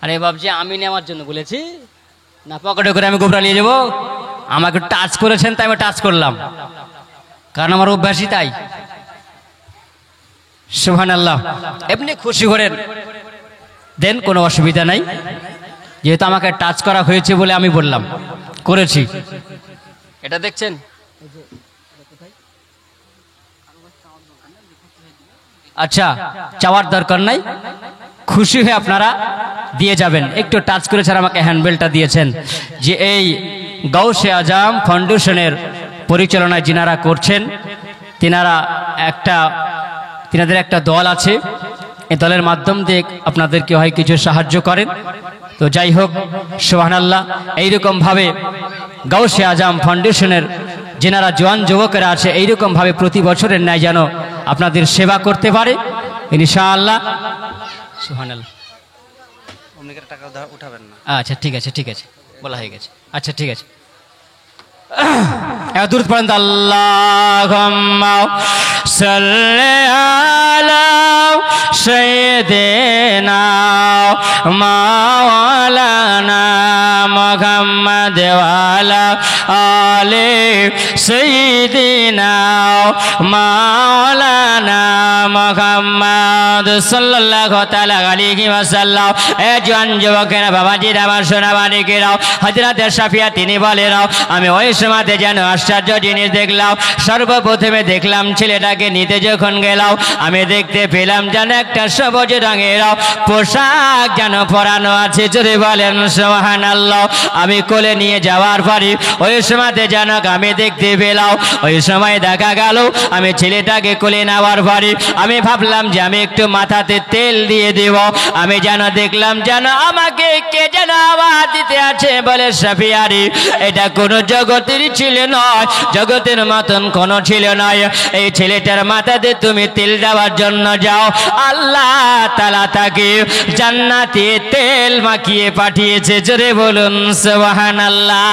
Speaker 1: আরে বাবজি, আমি নেওয়ার জন্য বলেছি না, পকেটে করে আমি গোবরা নিয়ে যাবো? আমাকে টাচ করেছেন তাই আমি টাচ করলাম, কারণ আমার অভ্যাসই তাই। সুবহানাল্লাহ। এমনি খুশি করেন দেন, কোনো অসুবিধা নাই। যেহেতু আমাকে টাচ করা হয়েছে বলে আমি বললাম, করেছি। এটা দেখছেন? আচ্ছা, চাওয়ার দরকার নাই, খুশি হয়ে আপনারা দিয়ে যাবেন। একটু টাচ করেছেন, আমাকে হ্যান্ডবেলটা দিয়েছেন। যে এই গাউসে আজম ফাউন্ডেশনের পরিচালনায় যিনারা করছেন, তিনাদের একটা দল আছে। এই দলের মাধ্যম দিয়ে আপনাদেরকে হয় কিছু সাহায্য করেন। তো যাই হোক, সুবহানাল্লাহ। এইরকমভাবে গাউসে আজম ফাউন্ডেশনের যেনারা জওয়ান যুবকেরা আছে, এইরকমভাবে প্রতি বছরের ন্যায় যেন আপনাদের সেবা করতে পারে ইনশাআল্লাহ। সুবহানাল্লাহ। টাকা উঠাবেন না? আচ্ছা, ঠিক আছে, ঠিক আছে, বলা হয়ে গেছে। আচ্ছা, ঠিক আছে। দূর পর্যন্ত আল্লাহুম্মা সাল্লি আলা সাইয়্যিদিনা মাওলানা মুহাম্মদ ওয়ালা আলে সাইয়্যিদিনা মাওলানা মুহাম্মদ সাল্লাল্লাহু তাআলা আলাইহি ওয়াসাল্লাম। এ জওয়ান যুবকেরা, বাবাজিরা, আমার সোনা মানিকেরাও, হযরত শাফিয়া তিনি বলেন, আমি ওই সময়তে যেন আশ্চর্য জিনিস দেখলাম। সর্বপ্রথমে দেখলাম ছেলেটাকে নিতে যখন গেলাম, আমি দেখতে পেলাম যেন একটা সবুজ রঙের পোশাক যেন পরানো আছে। জোরে বলেন সুবহানাল্লাহ। আমি কোলে নিয়ে যাওয়ার পরে ওই সময়তে যেন আমি দেখতে পেলাম, ওই সময় দেখা গেল আমি ছেলেটাকে কোলে নেওয়ার পরে আমি ভাবলাম যে আমি একটু মাথাতে তেল দিয়ে দেব। আমি যেন দেখলাম যেন আমাকে কে যেন আওয়াজ দিতে আছে, বলে শাফিয়ারি এটা কোনো জগতের ছেলে নয়, জগতের মতন কোনো ছেলে নয়। এই ছেলেটার মাথাতে তুমি তেল দেওয়ার জন্য যাও, আল্লাহ তাআলা তাকে জান্নাতে তেল মাখিয়ে পাঠিয়েছে। জোরে বলুন সুবহানাল্লাহ।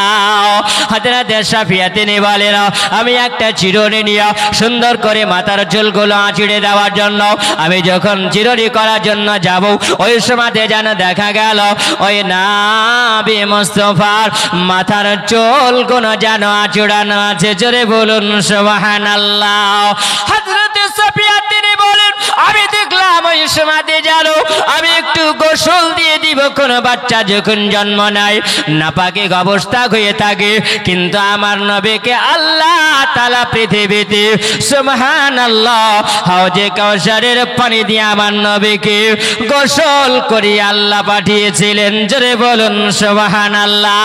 Speaker 1: হযরত শাফিয়া তিনি বলেন, আমি একটা চিরুনি নিয়ে সুন্দর করে মাথার চুলগুলো আঁচড়ে দেওয়ার জন্য আমি যখন চিরুনি করার জন্য যাব, ওই সময়তে যেন দেখা গেল ওই নবী মুস্তাফার মাথার চুলগুলো যেন আঁচড়ানো আছে। জোরে বলুন সুবহানাল্লাহ। হযরত শাফিয়া তিনি বলেন, আমি দেখলাম ওই সময়তে জানো আমি একটু গোসল দিয়ে দিব। কোন বাচ্চা যখন জন্ম নেয় নাপাকে অবস্থা হয়ে থাকে, কিন্তু আমার নবীকে আল্লাহ তাআলা পৃথিবীতে সুবহানাল্লাহ হাউজে কাউসারের পানি দিয়ে আমার নবীকে গোসল করে আল্লাহ পাঠিয়েছিলেন। জোরে বলুন সুবহানাল্লাহ।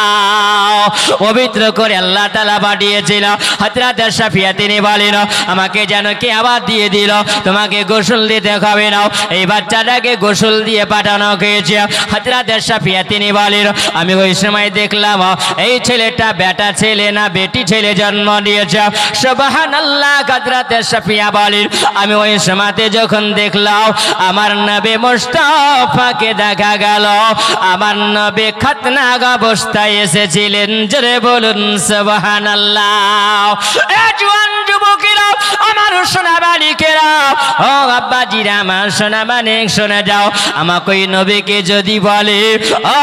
Speaker 1: পবিত্র করে আল্লাহ তাআলা পাঠিয়েছিল। হযরত শাফিয়া তিনি বলেন, আমাকে যেন কে আবার দিয়ে দিল, তোমাকে গোসল দিতে হবে না, এই বাচ্চাটাকে গোসল দিয়ে পাঠানো হয়েছে। হযরত শাফিয়া তিনি বলেন, আমি ওই সময় দেখলাম এই ছেলেটা বেটা ছেলে না বেটি ছেলে জন্ম নিয়েছে। সুবহানাল্লাহ। হযরত শাফিয়া বলেন, আমি ওই সময়তে যখন দেখলাম আমার নবী মুস্তাফাকে দেখা গেল আমার নবী খাতনা অবস্থায় এসেছিলেন। জোরে বলুন সুবহানাল্লাহ। এ জওয়ান যুবকেরা, আমার সোনা মানিকেরা, ও আব্বাজিরা, আমার সোনা মানিক শুনে যাও, আমাকে ওই নবীকে যদি বলে ও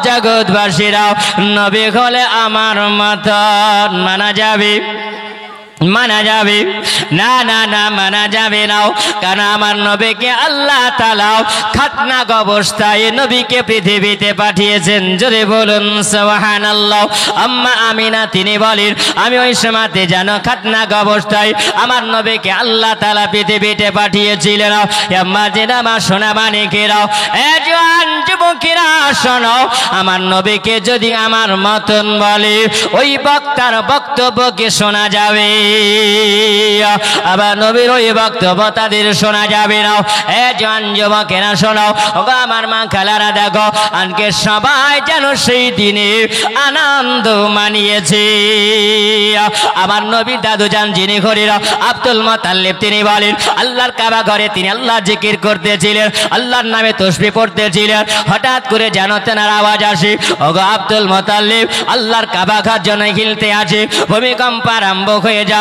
Speaker 1: জগৎবাসীরা নবী হলে আমার মতন মানা যাবে? মানা যাবে না? না না, মানা যাবে না। কারণ আমার নবীকে আল্লাহ তাআলা খাতনা অবস্থায় নবীকে পৃথিবীতে পাঠিয়েছেন। জোরে বলুন সুবহানাল্লাহ। আম্মা আমিনা তিনি বলেন, আমি ওই সময়তে যেন খাতনা অবস্থায় আমার নবীকে আল্লাহ তাআলা পৃথিবীতে পাঠিয়েছিলেন। আম্মা জিনা, আমার সোনা মানিকেরা, এ জওয়ান যুবকেরা শোনো, আমার নবীকে যদি আমার মতন বলে ওই বক্তার বক্তব্যকে শোনা যাবে, আবার নবীর ওই বক্তব্য তাদের শোনা যাবে না। এ জওয়ান যুবকেরা শোনো, আমার মা খালারা দেখো, আজকে সবাই যেন সেই দিনে আনন্দ মানিয়েছে। আমার নবী দাদু জান যিনি ঘরের আব্দুল মুত্তালিব তিনি বলেন, আল্লাহর কাবা ঘরে তিনি আল্লাহ জিকির করতেছিলেন, আল্লাহর নামে তাসবিহ পড়তেছিলেন। হঠাৎ করে যেন তেনার আওয়াজ আসে, ওগো আব্দুল মুত্তালিব, আল্লাহর কাবা ঘর যেন হিলতে আছে, ভূমিকম্প আরম্ভ হয়ে যায়।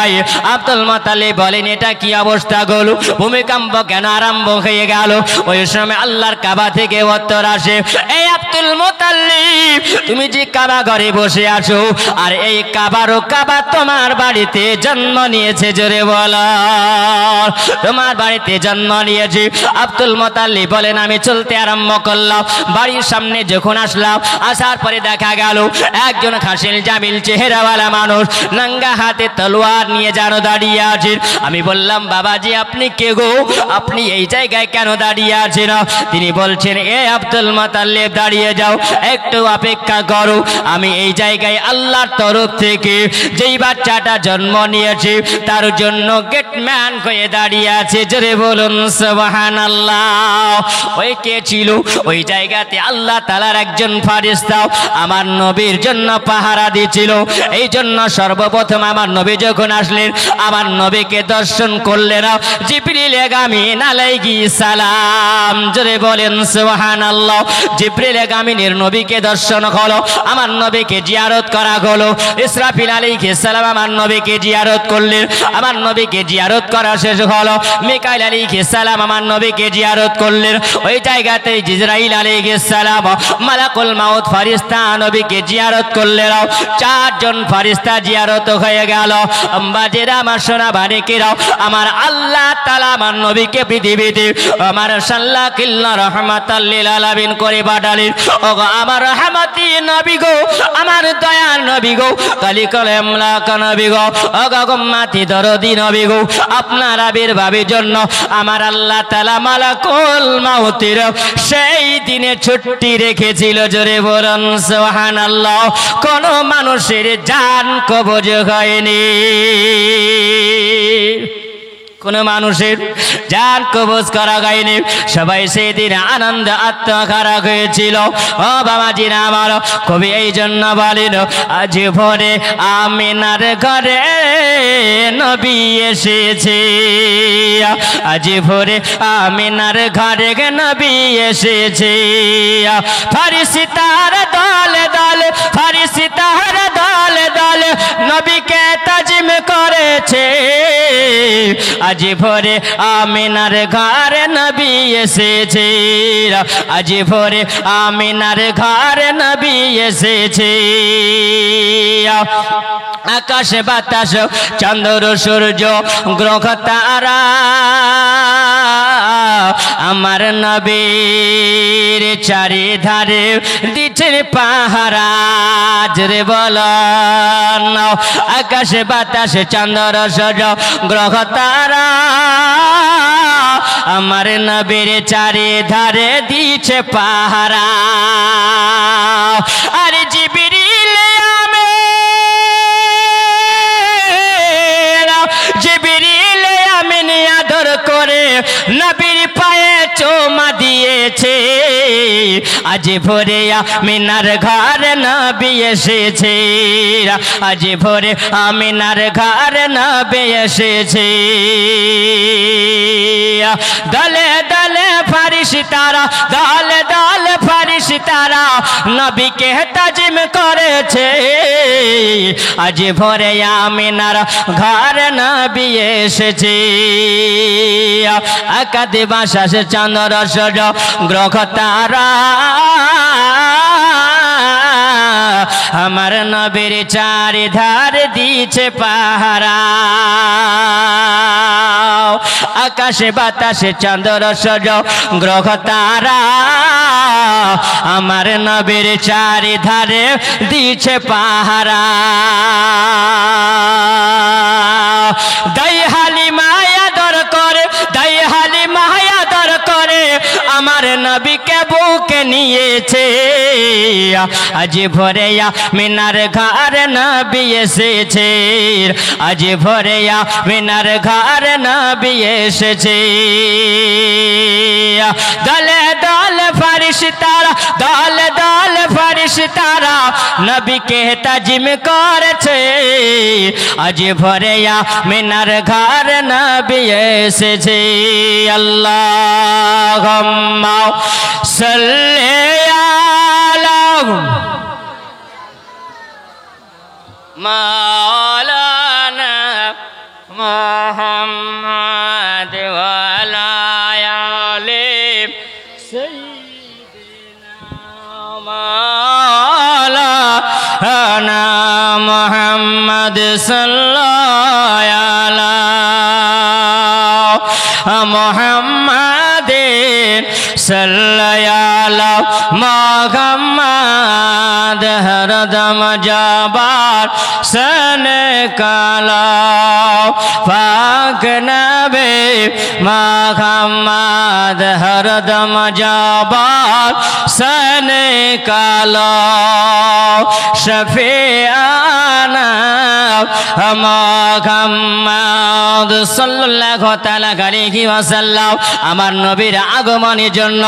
Speaker 1: আব্দুল মুত্তালিব বলেন, এটা কি অবস্থা হলো, ভূমিকম্প কেন আরম্ভ হয়ে গেল? ওই সময় আল্লাহর কাবা থেকে উত্তর আসে, এই আব্দুল মুত্তালিব, তুমি যে কাবা ঘরে বসে আছো, আর এই কাবারও কাবা তোমার বাড়িতে জন্ম নিয়েছে। জোরে বলো, তোমার বাড়িতে জন্ম নিয়েছে। আব্দুল মুত্তালিব বলেন, আমি চলতে আরম্ভ করলাম। বাড়ির সামনে যখন আসলাম, আসার পরে দেখা গেল একজন খাসিল জামিল চেহারাওয়ালা মানুষ নাঙ্গা হাতে তলোয়ার নিয়ে যেন দাঁড়িয়ে আছেন। আমি বললাম, বাবাজি আপনি কে গো, আপনি এই জায়গায় কেন দাঁড়িয়ে আছেন? তিনি বলছেন, এ আব্দুল মুত্তালিব দাঁড়িয়ে যাও, একটু অপেক্ষা করো, আমি এই জায়গায় আল্লাহর তরফ থেকে যেই বাচ্চাটা জন্ম নিয়েছে তার জন্য গেটম্যান হয়ে দাঁড়িয়ে আছে। জোরে বলুন সুবহানাল্লাহ। ওই কে ছিল? ওই জায়গাতে আল্লাহ তাআলার একজন ফেরেশতা আমার নবীর জন্য পাহারা দিয়েছিল। এই জন্য সর্বপ্রথম আমার নবী যখন একজন আসলেন, আমার নবীকে দর্শন করলেন জিবরিল আমিন আলাইহিস সালাম। জোরে বলেন সুবহানাল্লাহ। জিবরিল আমিনের নবীকে দর্শন হলো, আমার নবীকে জিয়ারত করা হলো। ইসরাফিল আলাইহিস সালাম আমার নবীকে জিয়ারত করলেন, আমার নবীকে জিয়ারত করা শেষ হলো। মিকাইল আলাইহিস সালাম আমার নবীকে জিয়ারত করলেন। ওই জায়গাতে জিবরাইল আলাইহিস সালাম মালাকুল মাউত ফেরেশতা নবীকে জিয়ারত করলেন। চারজন ফেরেশতা জিয়ারত হয়ে গেল। আম্বাজেরা আমার সোনা বারেকেরা, আমার আল্লাহ তাআলা আমার নবীকে পৃথিবীতে আমার সাল্লাকিল্লা রাহমাতাল লিল আলামিন করে পাঠালেন। ওগো আমার রহমতি নবী গো, আমার দয়ার নবী গো, কালিকালে আমলাক নবী গো, ওগো উম্মতি দরদি নবী গো, আপনার আবির্ভাবের জন্য আমার আল্লাহ তাআলা মালাকুল মাউতের সেই দিনে ছুটি রেখেছিল। জোরে বলুন সুবহানাল্লাহ। কোন মানুষের জান কবজ হয়নি, কোন মানুষের জান কবজ করা হয়নি। সবাই সেদিন আনন্দ আত্মহারা হয়েছিল। ও বাবাজিরা আমার, কবি এই জন্য বলেন, আজ ভোরে আমিনার ঘরে নবী এসেছে, আজ ভোরে আমিনার ঘরে নবী এসেছে। ফেরেশতার দলে দলে, ফেরেশতার দলে দলে নবীকে তাজিম করেছে। আজ ভোরে আমিনার ঘরে নবী এসেছে, আজ ভোরে আমিনার ঘরে নবী এসেছে। আকাশ বাতাস চন্দ্র সূর্য গ্রহ তারা আমার নবীর চারিধারে দিচ্ছেন পাহারা। জোরে বলেন, আকাশ বাতাস চন্দ্র সূর্য গ্রহ তারা আমার নবীর চারিধারে দিচ্ছে পাহারা। আর জিবরিল আমিন, জিবরিল আমিন আদর করে নবীর পায়ে চুমা দিয়েছে। আজ ভোরে আমিনার ঘরে নবী এসেছে, আজ ভোরে আমিনার ঘরে নবী এসেছে। দলে দলে ফেরেশতারা, দলে দলে ফেরেশতারা নবীকে তাজিম করেছে। আজ ভোরে আমিনার ঘরে নবী এসেছে। আকাশে বাতাস চন্দ্র সূর্য গ্রহ তারা আমার নবীর চারিধার দিচ্ছে পাহারা। আকাশে বাতাসে চন্দ্র সূর্য গ্রহ তারা আমার নবীর চারিধারে দিচ্ছে পাহারা। দাই হালিমা আদর করে, দাই হালিমা আদর করে আমার নবীকে বুকে নিয়েছে। আজ ভোরে আমিনার ঘরে নবী এসেছে, আজ ভোরে আমিনার ঘরে নবী এসেছে। দলে দলে ফেরেশতারা, দলে দলে ফেরেশতারা নবীকে তাজিম করেছে। আজ ভোরে আমিনার ঘরে নবী এসেছে। আল্লাহুম্মা সাল্লি আলা মাওলানা মুহাম্মদ ওয়া আলা আলি সাইয়্যিদিনা মাওলানা মুহাম্মদ সাল্লাল্লাহু আলা মুহাম্মাদিন সাল্লাল্লাহু মুহাম্মদ হরদম জবার সনে কালা পাক নবী মুহাম্মদ হরদম জবার সনে কালা শফিআনা মুহাম্মদ সাল্লাল্লাহু তাআলা আলাইহি ওয়াসাল্লাম আমার নবীর আগমনের জন্য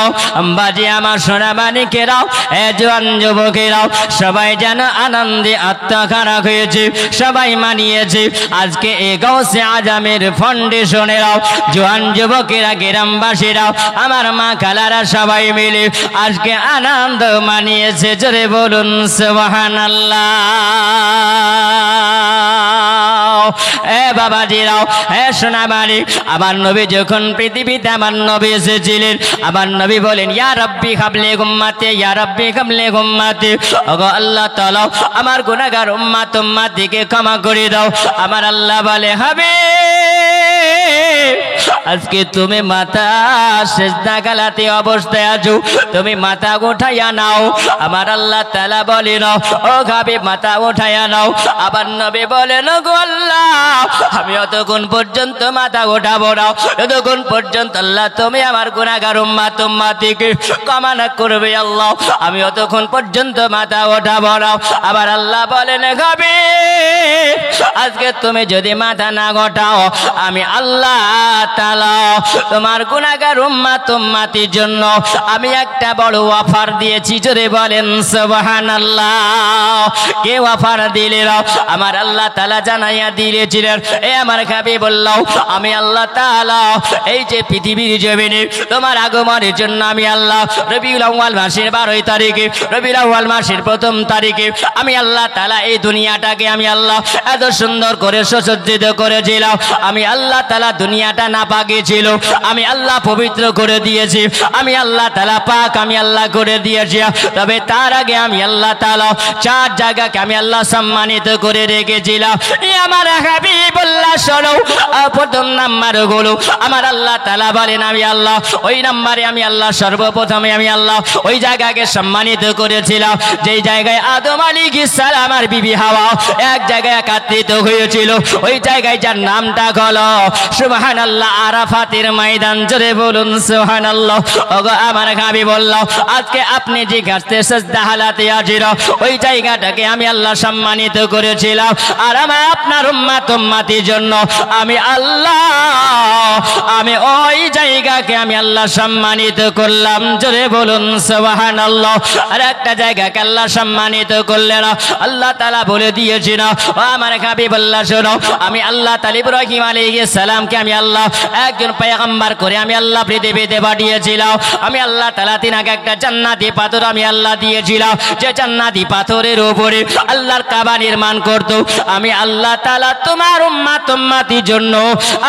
Speaker 1: বাজি আমার সোনামানিকেরা জওয়ান যুবকেরা সবাই যেন আনন্দে আত্মহারা হয়েছে, সবাই মানিয়েছে। আজকে এই গাউসে আজমের ফাউন্ডেশনেরাও জওয়ান যুবকেরা গ্রামবাসীরা আমার মা খালারা সবাই মিলে আজকে আনন্দ মানিয়েছে। জোরে বলুন সুবহানাল্লাহ। বাবাজিরাও সোনামানি আমার নবী যখন পৃথিবীতে আমার নবী এসেছিলেন আমার নবী বলেন ইয়া রাব্বি হাবলি উম্মতি, ইয়া রাব্বি হাবলি উম্মতি। ওগো আল্লাহ তাআলা আমার গুনাহগার উম্মত উম্মতিকে ক্ষমা করে দাও। আমার আল্লাহ বলে হবে আজকে তুমি মাথা সিজদা গালাতে অবস্থায় আছো, তুমি মাথা উঠাইয়া নাও। আমার আল্লাহ তাআলা বলেন ও গাবে মাথা উঠাইয়া নাও। আবার নবী বলেন গো আল্লাহ আমি অতক্ষণ পর্যন্ত মাথা উঠাবো না যতক্ষণ পর্যন্ত আল্লাহ তুমি আমার গুনাহগার উম্মত উম্মতিকে ক্ষমা না করবে। আল্লাহ আমি অতক্ষণ পর্যন্ত মাথা উঠাবো না। আবার আল্লাহ বলেন গাবে আজকে তুমি যদি মাথা না উঠাও আমি আল্লাহ তাআলা তোমার গুনাহগার উম্মত উম্মতির জন্য আমি একটা বড় অফার দিয়েছি। জোরে বলেন সুবহানাল্লাহ। কে অফার দিলেন? আমার আল্লাহ তাআলা জানাইয়া দিয়েছিলেন এ আমার হাবিবুল্লাহ আমি আল্লাহ তাআলা এই যে পৃথিবীর জমিনে তোমার আগমনের জন্য আমি আল্লাহ রবিউল আউয়াল মাসের 12 তারিখে রবিউল আউয়াল মাসের 1ম তারিখে আমি আল্লাহ তাআলা এই দুনিয়াটাকে আমি আল্লাহ এত সুন্দর করে সুসজ্জিত করেছিলাম। আমি আল্লাহ তাআলা দুনিয়াটা না পাকিয়েছিল আমি আল্লাহ পবিত্র করে দিয়েছি। আমি আল্লাহ তাআলা পাক আমি আল্লাহ করে দিয়েছি। তবে তার আগে আমি আল্লাহ তাআলা 4 জায়গাকে আমি আল্লাহ সম্মানিত করে রেখেছিলাম। আমার হাবিবুল্লাহ শোনো প্রথম নাম্বার হলো আমার আল্লাহ তাআলা বলেন আমি আল্লাহ ওই নাম্বারে আমি আল্লাহ সর্বপ্রথমে আমি আল্লাহ ওই জায়গাকে সম্মানিত করেছিলাম যেই জায়গায় আদম আলাইহিস সালাম আর বিবি হাওয়া এক জায়গায় একত্রিত হয়েছিল। ওই জায়গায় যার নামটা হলো সুবহানাল্লাহ আরাফাতের ময়দান। জোরে বলুন সুবহানাল্লাহ। ওগো আমার হাবিবুল্লাহ আজকে আপনি যে গাছতে সিজদা হালাতে আছেন ওই জায়গাটাকে আমি আল্লাহ সম্মানিত করেছিলাম। আর আমার আপনার উম্মত উম্মতির জন্য আমি আল্লাহ আমি ওই জায়গাকে আমি আল্লাহ সম্মানিত করলাম। জোরে বলুন সুবহানাল্লাহ। আর একটা জায়গাকে আল্লাহ সম্মানিত করলেন আল্লাহ তাআলা বলে দিয়েছেন ও আমার হাবিবুল্লাহ শোনো আমি আল্লাহ তাআলা ইব্রাহিম আলাইহিস সালামকে আমি আল্লাহ একজন পয়গম্বর করে আমি আল্লাহ পৃথিবীতে পাঠিয়েছিলাম। আমি আল্লাহ তাআলা তিনাকে একটা জান্নাতি পাথর আমি আল্লাহ দিয়েছিলাম যে জান্নাতি পাথরের উপরে আল্লাহর কাবা নির্মাণ করত। আমি আল্লাহ তাআলা তোমার উম্মত উম্মতির জন্য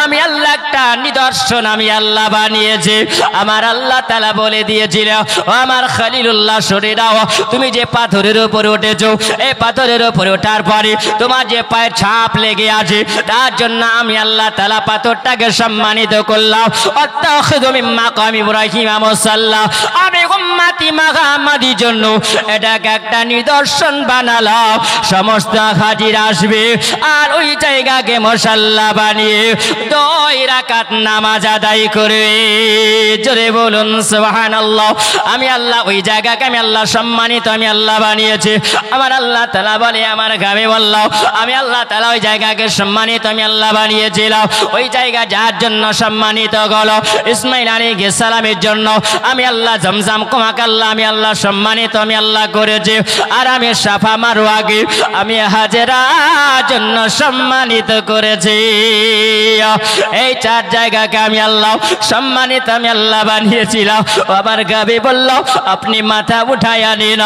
Speaker 1: আমি আল্লাহ একটা নিদর্শন আমি আল্লাহ বানিয়েছি। আমার আল্লাহ তাআলা বলে দিয়েছিল ও আমার খলিলুল্লাহ শুনে নাও তুমি যে পাথরের উপরে উঠেছো এই পাথরের উপরে ওঠার পরে তোমার যে পায়ের ছাপ লেগে আছে তার জন্য আমি আল্লাহ তাআলা পাথরটাকে সম্মানিত করলাম। আত্তাখিযু মিন মাকাম ইব্রাহিম মুসাল্লা আমি উম্মতি মুহাম্মাদির জন্য এটাকে একটা নিদর্শন বানালাম। সমস্ত হাজির আসবে আর ওই জায়গাকে মুসাল্লা বানিয়ে 2 রাকাত নামাজ আদায় করবে। জোরে বলুন সুবহানাল্লাহ। আমি আল্লাহ ওই জায়গাকে আমি আল্লাহ সম্মানিত আমি আল্লাহ বানিয়েছি। আমার আল্লাহ তাআলা বলে আমার গাবে বললাম আমি আল্লাহ তাআলা ওই জায়গাকে সম্মানিত আমি আল্লাহ বানিয়েছিলাম। ওই জায়গা যার জন্য সম্মানিত হলো ইসমাঈল আলাইহিস সালামের জন্য আমি আল্লাহ জমজম কুয়াকে আল্লাহ আমি আল্লাহ সম্মানিত আমি আল্লাহ করেছি। আর আমি সাফা মারওয়াকে আমি হাজেরার জন্য সম্মানিত করেছি। এই 4 জায়গাকে আমি আল্লাহ সম্মানিত আমি আল্লাহ বানিয়েছিলাম। আবার গাবে বলল আপনি মাথা উঠাইয়া নিন।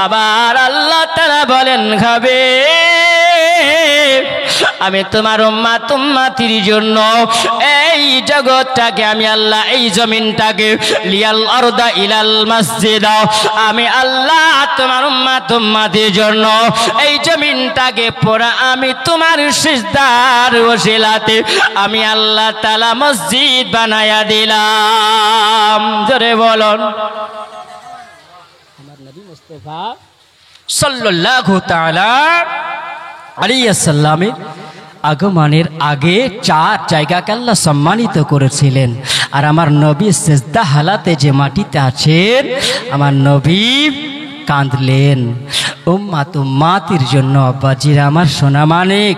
Speaker 1: আবার আল্লাহ তাআলা বলেন খাবে আমি তোমার উম্মত উম্মতির জন্য এই জগৎটাকে আমি আল্লাহ এই জমিনটাকে লিয়াল আরদা ইলাল মসজিদ আমি আল্লাহ তোমার উম্মত উম্মতির জন্য এই জমিনটাকে পুরা আমি তোমার সিজদার ওসিলাতে আমি আল্লাহ তাআলা মসজিদ বানায়া দিলাম। জোরে বলুন আমার নবী মুস্তাফা সাল্লাল্লাহু তাআলা আলাইহি সাল্লামের আগমনের আগে 4 জায়গাকে আল্লাহ সম্মানিত করেছিলেন। আর আমার নবী সিজদা হালাতে যে মাটিতে আছেন আমার নবী কাঁদলেন উম্মত উম্মতির জন্য। আব্বাজিরা আমার সোনা মানিক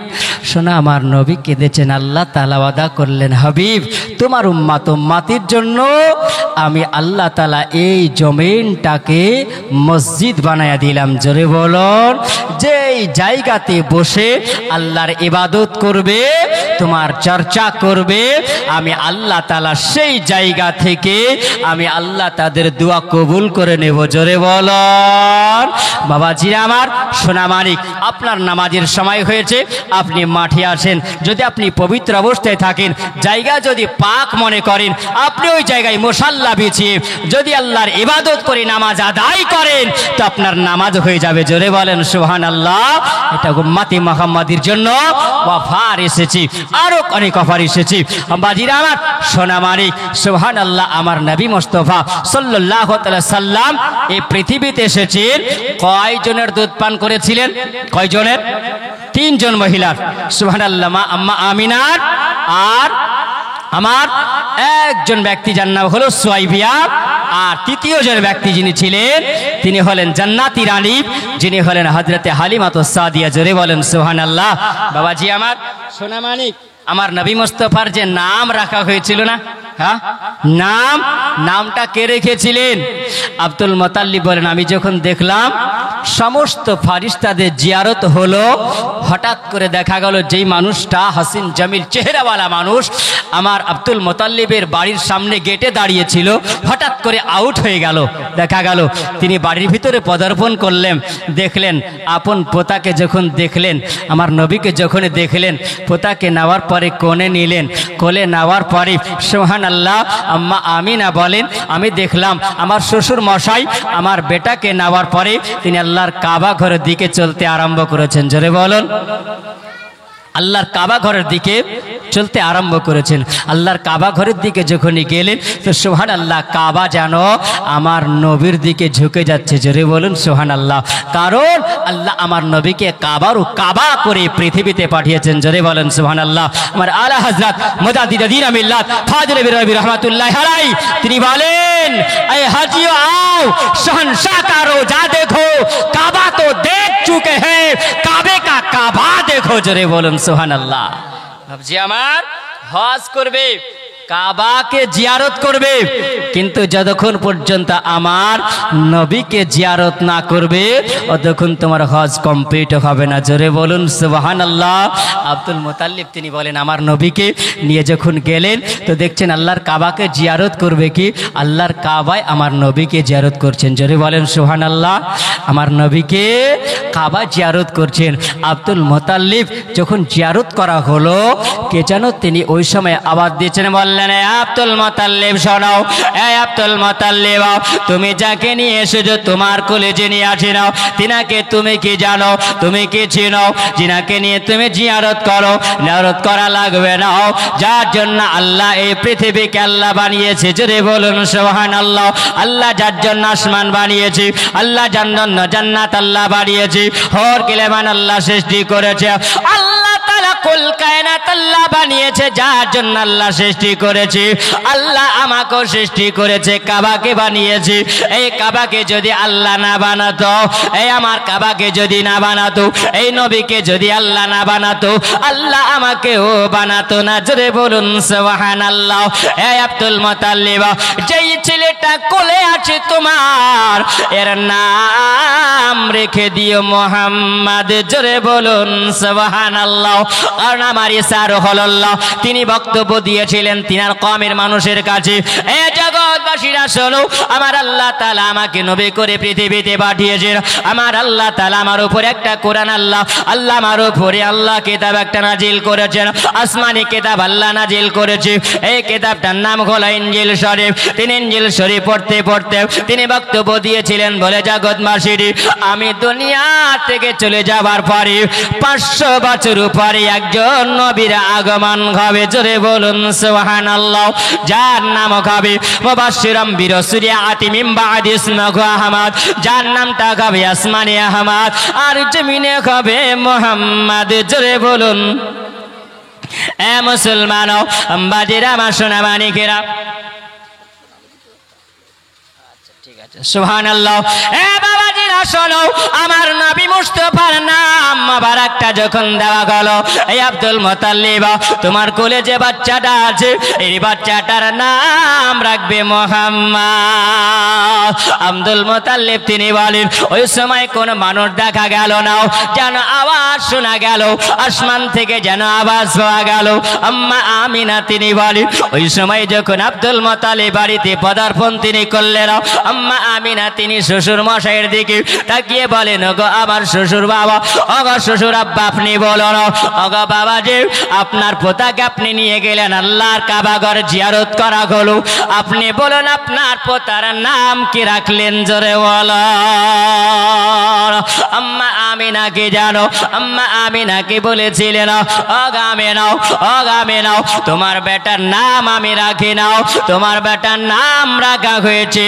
Speaker 1: শোনা আমার নবী কেঁদেছেন, আল্লাহ তাআলা ওয়াদা করলেন, হাবিব তোমার উম্মাতির জন্য আমি আল্লাহ তাআলা এই জমিনটাকে মসজিদ বানায়া দিলাম। জোরে বলুন, যেই জায়গাতে বসে আল্লাহর ইবাদত করবে, তোমার চর্চা করবে, আমি আল্লাহ তাআলা সেই জায়গা থেকে আমি আল্লাহ তাদের দোয়া কবুল করে নেব। জোরে বলুন। বাবাজিরা আমার, সোনা মানিক, আপনার নামাজের সময় হয়েছে, আপনি মাঠে আসেন। যদি আপনি পবিত্র অবস্থায় থাকেন, জায়গা যদি পাক মনে করেন, আপনি ওই জায়গায় মুসাল্লা বিছিয়ে যদি আল্লাহর ইবাদত করে নামাজ আদায় করেন, তো আপনার নামাজ হয়ে যাবে। জোরে বলেন সুবহানাল্লাহ। এটা উম্মতে মুহাম্মাদির জন্য অফার এসেছে, আরো অনেক অফার এসেছে। বাবাজিরা আমার, সোনা মানিক, সুবহানাল্লাহ, আমার নবী মুস্তাফা সাল্লাল্লাহু আলাইহি সাল্লাম এই পৃথিবীতে এসেছেন। কয়জনের দুধ পান করেছিলেন? কয়জনের? 3 জন মহিলার। সুবহানাল্লাহ, মা আম্মা আমিনার আর আমার একজন ব্যক্তি, যার নাম হলো সুয়াইবিয়া। আর তৃতীয় জন ব্যক্তি যিনি ছিলেন, তিনি হলেন জান্নাতি রানী, যিনি হলেন হযরতে হালিমাতুস সাদিয়া। জোরে বলেন সুবহানাল্লাহ। বাবাজি আমার, সোনা মানিক, আমার নবী মুস্তাফার যে নাম রাখা হয়েছিল না, হ্যাঁ, নামটা কে রেখেছিলেন? আব্দুল মুতাল্লিব বলেন, আমি যখন দেখলাম সমস্ত ফারিস্তাদের জিয়ারত হলো, হঠাৎ করে দেখা গেল যেই মানুষটা হাসিন জামিল চেহারাওয়ালা মানুষ আমার আব্দুল মুতাল্লিবের বাড়ির সামনে গেটে দাঁড়িয়েছিল, হঠাৎ করে আউট হয়ে গেল। দেখা গেল তিনি বাড়ির ভিতরে পদার্পণ করলেন। দেখলেন আপন পোতাকে, যখন দেখলেন আমার নবীকে যখন দেখলেন, পোতাকে নেওয়ার পরে কোলে নিলেন। কোলে নেওয়ার পরে সুবহানাল্লাহ, আম্মা আমিনা বলেন, আমি দেখলাম আমার শ্বশুর মশাই আমার বেটাকে নেওয়ার পরে তিনি আল্লাহর কাবা ঘরের দিকে চলতে আরম্ভ করেছেন। জোরে বলুন, আল্লাহর কাবা ঘরের দিকে চলতে আরম্ভ করেছেন। আল্লাহর কাবা ঘরের দিকে যখনই গেলেন, তো সুবহানাল্লাহ, কাবা যেন আমার নবীর দিকে ঝুঁকে যাচ্ছে। জোরে বলুন সুবহানাল্লাহ। কারণ আল্লাহ আমার নবীকে কাবা করে পৃথিবীতে পাঠিয়েছেন। জোরে বলেন সুবহানাল্লাহ। আমার আলা হযরত মুজাদ্দিদ মিল্লাত ফাজিল বিরবি রাহমাতুল্লাহ আলাইহি তিনি বলেন, এ হাজিও आओ शहंशाह का रोजा देखो, काबा तो देख चुके हैं, काबे का काबा देखो। জোরে বলুন সুবহানাল্লাহ। ভাবজি আমার, হজ করবে, কাবাকে জিয়ারত করবে, কিন্তু যতক্ষণ পর্যন্ত আমার নবীকে জিয়ারত না করবে, ততক্ষণ তোমার হজ কমপ্লিট হবে না। জোরে বলুন সুবহানাল্লাহ। আব্দুল মুতাল্লিব তিনি বলেন, আমার নবীকে নিয়ে যখন গেলেন, তো দেখছেন আল্লাহর কাবাকে জিয়ারত করবে কি, আল্লাহর কাবায় আমার নবীকে জিয়ারত করছেন। জোরে বলেন সুবহানাল্লাহ। আমার নবীকে কাবা জিয়ারত করছেন। আব্দুল মুতাল্লিব যখন জিয়ারত করা হলো, কে যেন তিনি ওই সময় আওয়াজ দিয়েছেন, বললেন, আব্দুল মুতাল্লিব শোনাও, আব্দুল মুতাল্লিব, তুমি যাকে নিয়ে এসেছো তোমার কলেজে নিয়ে আসি নাও, তিনাকে তুমি কি জানো, তুমি কি চিনো, যিনাকে নিয়ে তুমি জিয়ারত করো? জিয়ারত করা লাগবে না, যার জন্য আল্লাহ এই পৃথিবীকে আল্লাহ বানিয়েছে। জোরে বলুন সুবহানাল্লাহ। আল্লাহ যার জন্য আসমান বানিয়েছে, আল্লাহ যার জন্য জান্নাত আল্লাহ বানিয়েছে, হর কিলেমান আল্লাহ সৃষ্টি করেছে, আল্লাহ তাআলা কুল কায়নাত আল্লাহ বানিয়েছে, যার জন্য আল্লাহ সৃষ্টি করেছে। আল্লাহ আমাকেও সৃষ্টি করেছে, কাবাকে বানিয়েছে। এই কাবাকে যদি আল্লাহ না বানাতো, এই আমার কাবাকে যদি না বানাতো, এই নবীকে যদি আল্লাহ না বানাতো, আল্লাহ আমাকেও বানাতো না। জোরে বলুন সুবহানাল্লাহ। এই আব্দুল মুতাল্লিব, যেই ছেলেটা কোলে আছে তোমার, এর নাম রেখে দিও মুহাম্মদ। জোরে বলুন সুবহানাল্লাহ। কারণ আমার ইসার হল্লাহ তিনি বক্তব্য দিয়েছিলেন তিনার কওমের মানুষের কাছে, এ জগৎবাসীরা শোনো, আমার আল্লাহ তাআলা আমাকে নবী করে পৃথিবীতে পাঠিয়েছেন। আমার আল্লাহ তাআলা আমার উপরে একটা কোরআন, আল্লাহ আমার উপরে আল্লাহ কিতাব একটা নাজিল করেছেন, আসমানি কিতাব আল্লাহ নাজিল করেছে। এই কিতাবটার নাম হলো ইনজিল শরীফ। তিনি ইনজিল শরীফ পড়তে পড়তে তিনি বক্তব্য দিয়েছিলেন, বলে, জগৎবাসীরা, আমি দুনিয়া থেকে চলে যাবার পরে 500 বছর পরে একজন নবীর আগমন হবে। জোরে বলুন সুবহানাল্লাহ। যার নাম হবে মুবাশশিরাম বিরাসূলি আতি মিন বাদি ইসমিহি আহমদ, যার নামটা হবে আসমানি আহমদ, আর জমিনে হবে মুহাম্মদ। জোরে বলুন। এ মুসলমান বাজিরা, আমার সোনা মানিকেরা, আচ্ছা ঠিক আছে, সুবহানাল্লাহ। এ বাবাজিরা, বাবাজিরা শোনো, আমার নবী মুস্তাফার নাম মোবারকটা যখন দেওয়া গেল, এই আব্দুল মুত্তালিব তোমার কোলে যে বাচ্চাটা আছে এই বাচ্চাটার নাম রাখবে মুহাম্মদ। আব্দুল মুত্তালিব তিনি বলেন ওই সময় কোন মানুষ দেখা গেল না, যেন আওয়াজ শোনা গেল, আসমান থেকে যেন আওয়াজ পাওয়া গেল। আম্মা আমিনা তিনি বলেন ওই সময় যখন আব্দুল মুত্তালিব বাড়িতে পদার্পণ তিনি করলেন, আম্মা আমিনা তিনি শ্বশুর মশাইয়ের দিকে তাকিয়ে বলেন ওগো আমার শ্বশুর বাবা, ওগো শ্বশুর আব্বা আপনি বলুন, ওগো বাবাজি আপনার পোতাকে আপনি নিয়ে গেলেন আল্লাহর কাবা ঘর জিয়ারত করা হলো, আপনি বলুন আপনার পোতার নাম কি রাখলেন, জোরে বলো। আম্মা আমিনা কি জানো? আম্মা আমিনা কি বলেছিলেন, ওগো আমিনা, ওগো আমিনা তোমার বেটার নাম আমি রাখি নাও, তোমার বেটার নাম রাখা হয়েছে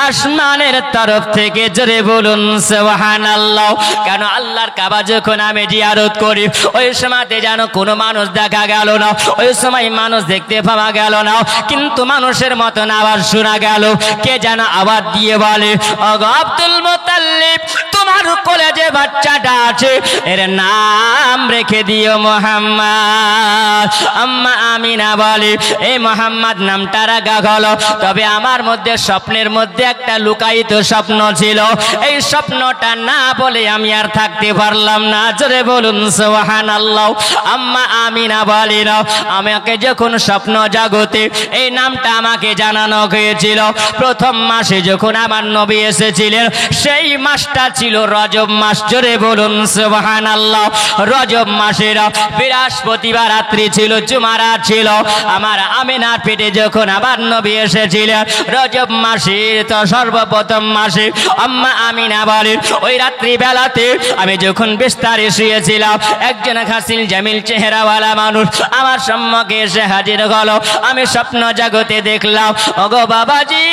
Speaker 1: আসমানের তরফ থেকে, জোরে বলুন সুবহানাল্লাহ। কেন আল্লাহর কাবা যখন আমি জিয়ারত করি ওই সময়তে যেন কোনো মানুষ দেখা গেল না, ওই সময় মানুষ দেখতে পাওয়া গেল না, কিন্তু মানুষের মতন আওয়াজ শোনা গেল। কে যেন আওয়াজ দিয়ে বলে ওগো আব্দুল মুত্তালিব তোমার কোলে যে বাচ্চাটা আছে এর নাম রেখে দিও মুহাম্মদ। আম্মা আমিনা বলে এই মুহাম্মদ নামটা রাখা হলো, তবে আমার মধ্যে স্বপ্নের মধ্যে একটা লুকায়িত স্বপ্ন ছিল, এই স্বপ্নটা না বলে আমি আর থাকতে পারলাম না, জোরে বলুন সুবহানাল্লাহ। আম্মা আমিনা বলেন আমাকে যখন স্বপ্ন জাগতে এই নামটা আমাকে জানানো হয়েছিল, প্রথম মাসে যখন আমার নবী এসেছিলেন সেই মাসটা ছিল রজব মাস, জোরে বলুন সুবহানাল্লাহ। রজব মাসের বৃহস্পতিবার রাত্রি ছিল, জুমারাত ছিল, আমার আমিনার পেটে যখন আবার নবী এসেছিলেন রজব মাসে, তো সর্বপ্রথম মাসে আম্মা আমিনা বলেন ওই রাত্রি বেলাতে আমি যখন বিস্তারে শুয়েছিলাম একজন হাসিন জামিল চেহারাওয়ালা মানুষ আমার সম্মুখে এসে হাজির হলো। আমি স্বপ্ন জগতে দেখলাম ওগো বাবাজি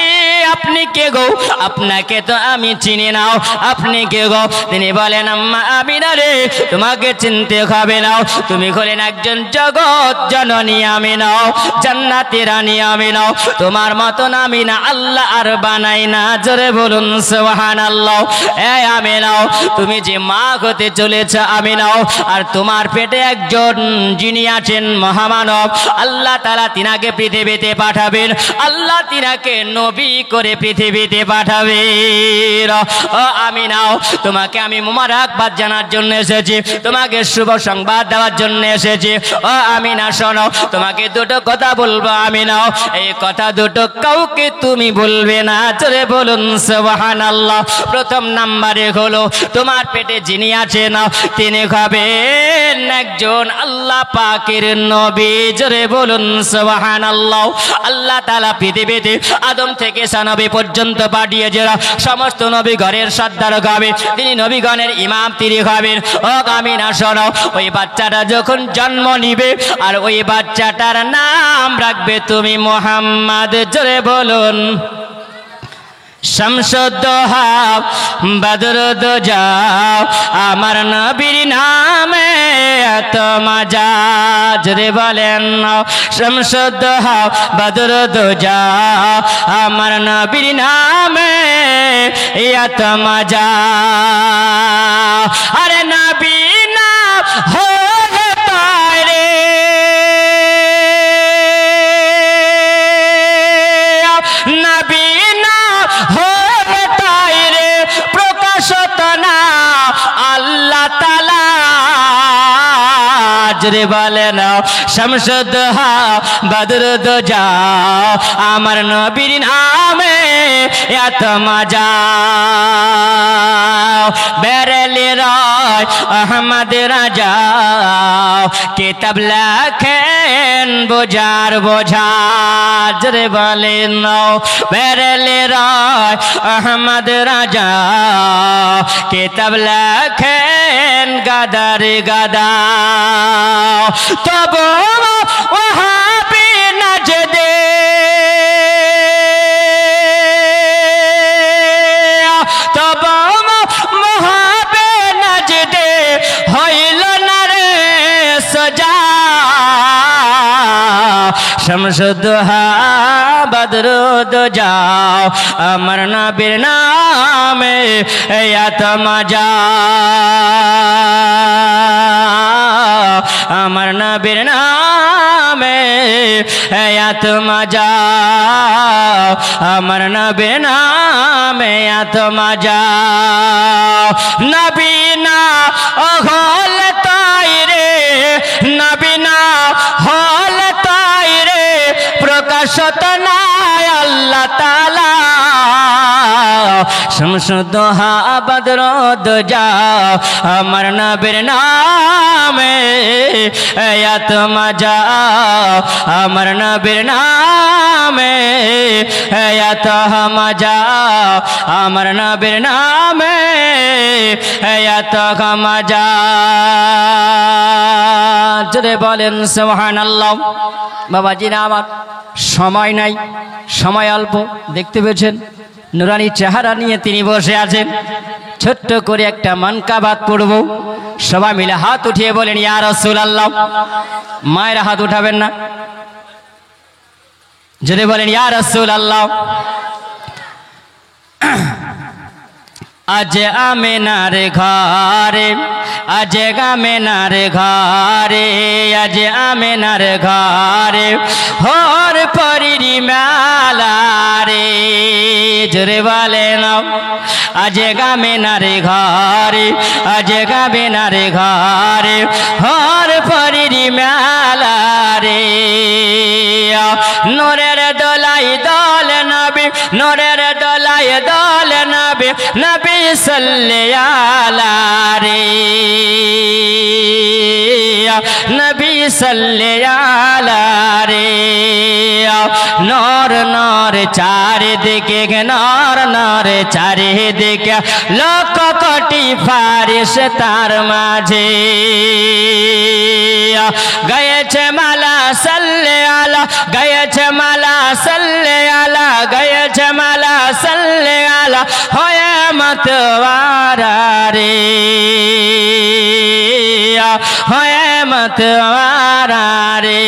Speaker 1: আপনি কে গো? আপনাকে তো আমি চিনি না, আপনি কে গো? তিনি বলেন আম্মা আমিনা রে তোমাকে চিনতে হবে না, তুমি হলেন একজন জগৎ জননী আমিনা, জান্নাতি রানী আমিনা, তোমার মতন আমিনা আল্লাহ আর বানাই না, জোরে বলুন সুবহানাল্লাহ। এই আমিনা তুমি যে মা হতে চলেছ আমিনা, আর তোমার পেটে একজন যিনি আছেন মহামানব আল্লাহ তাআলা তিনাকে পৃথিবীতে পাঠাবেন, আল্লাহ তিনাকে নবী করে পৃথিবীতে পাঠাবেন। ও আমিনা তোমাকে আমি মোবারকবাদ জানার জন্য এসেছি, তোমাকে শুভ সংবাদ দেওয়ার জন্য এসেছি। ও আমিনা শোনো, তোমাকে দুটো কথা বলবো আমিনা, এই কথা দুটো কাউকে তুমি বলবে না, জোরে বলুন সুবহানাল্লাহ। প্রথম নাম্বারে হলো তোমার পেটে যিনি আছেন তিনি হবেন একজন আল্লাহ পাকের নবী, জোরে বলুন সুবহানাল্লাহ। আল্লাহ তাআলা পৃথিবীতে আদম থেকে নবী পর্যন্ত পাঠিয়ে যারা সমস্ত নবী ঘরের সর্দার হবে, তিনি নবীগণের ইমাম তিনি হবেন। ও আমিনা শোনো, ওই বাচ্চাটা যখন জন্ম নিবে আর ওই বাচ্চাটার নাম রাখবে তুমি মুহাম্মদ, জোরে বলুন। শামসুদ্দোহা বদরুদ্দোজা আমার নবীর নামে এত মজা, জোরে বলেন শামসুদ্দোহা বদরুদ্দোজা আমার নবীর নামে এত মজা। আরে নবী না হলে তারে নবী না হলে তাইরে প্রকাশত না আল্লাহ তাআলা, জোরে বলেন শামসুদ্দোহা বদরুদ্দোজা আমার নবীর নামে এত মজা। বেরেলি রায় আহমদ রাজা কিতাব লেখেন বোঝার বোঝা, জোরে বলেন বেরেলি রায় আহমদ রাজা কিতাব লেখেন গাদার গাদা, তবু ওহাবি নাজদে তবু ওহাবি নাজদে হইল না রে সজা, শামসুদ্দোহা বদরুদ্দোজা আমার নবীর নামে এত মজা আমার নবীর নামে এত মজা আমার নবীর নামে এত মজা নবী না হল তাই রে নবী না হল তাই রে প্রকাশত নাই আল্লাহ তাআলা শামসুদ্দোহা বদরুদ্দোজা আমার নবীর নামে এত মজা আমার নবীর নামে এত মজা আমার নবীর নামে এত মজা যদি বলেন সুবহানাল্লাহ। বাবাজিরা আমার সময় নাই, সময় অল্প। দেখতে পেয়েছেন নুরানি চেহারা নিয়ে তিনি বসে আছেন। ছোট্ট করে একটা মানকাবাত পড়ব, সবাই মিলে হাত উঠিয়ে বলেন ইয়া রাসূলুল্লাহ। মায়ের হাত উঠাবেন না, যদি বলেন ইয়া রাসূলুল্লাহ। আজ আমিনার ঘরে আজ আমিনার ঘরে আজ আমিনার ঘরে হর পরিরি মেলা রে জোরে বলেন আজ আমিনার ঘরে আজ আমিনার ঘরে হর পরিরি মেলা রে নূরের দোলাই দল নবী নূরের দোলাই দল নবী নবী সাল্লাল্লাহু আলাইহি নবী সাল্লাল্লাহু রে নর নর চারিদিকে নর নর চারিদিকে লক্ষ কোটি ফারিস তার মাঝে গয়েছে মালা সাল্লাল্লাহু গয়েছে মালা সাল্লাল্লাহু গয়েছে মালা সাল্লাল্লাহু হয়ে মতওয়ারা রে হয়ে মতওয়ারা রে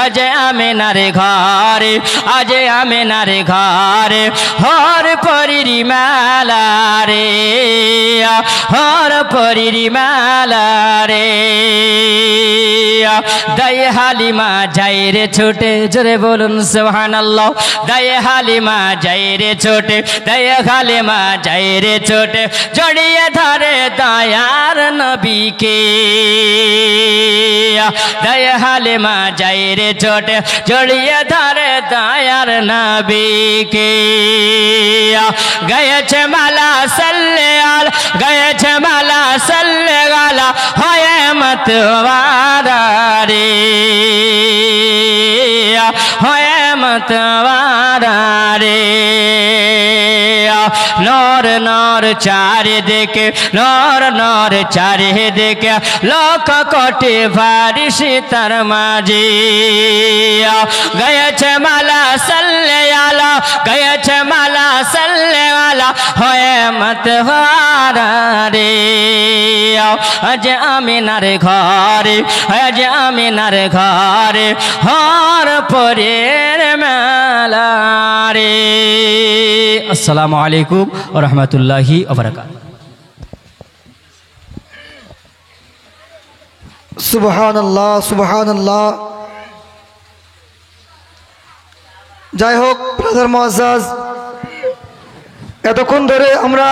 Speaker 1: আজ আমিনার ঘরে আজ আমিনার ঘরে হর পরিরি মেলা রে হর পরিরি মেলা রে দায়ে হালিমা যাই রে ছোটে জোরে বলুন সুবহানাল্লাহ। দায়ে হালিমা যাই রে ছোটে দায়ে হালিমা যাই রে ছোটে জড়িয়ে ধরে দয়ার নবীকে দায়ে হালিমা যাই রে ছোটে জড়িয়ে ধরে দয়ার নবীকে গয়েছে মালা সাল্লাল্লাহু গয়েছে মালা সাল্লাল্লাহু হয়ে মতওয়ারা রে হয়ে মতওয়ারা রে নর নর চারিদিকে নর নর চারিদিকে লক্ষ কোটি ফারিস তার মাঝে গয়েছে মালা সাল্লাল্লাহু গয়েছে মালা সাল্লাল্লাহু হয়ে মতওয়ারা রে আজ আমিনার ঘরে আজ আমিনার ঘরে হর পরের মেলা রে। আসসালামু আলাইকুম ওয়া রাহমাতুল্লাহি ওয়া বারাকাতুহু।
Speaker 2: সুবহানাল্লাহ সুবহানাল্লাহ। যাই হোক ব্রাদার মুআজ্জাজ, এতক্ষণ ধরে আমরা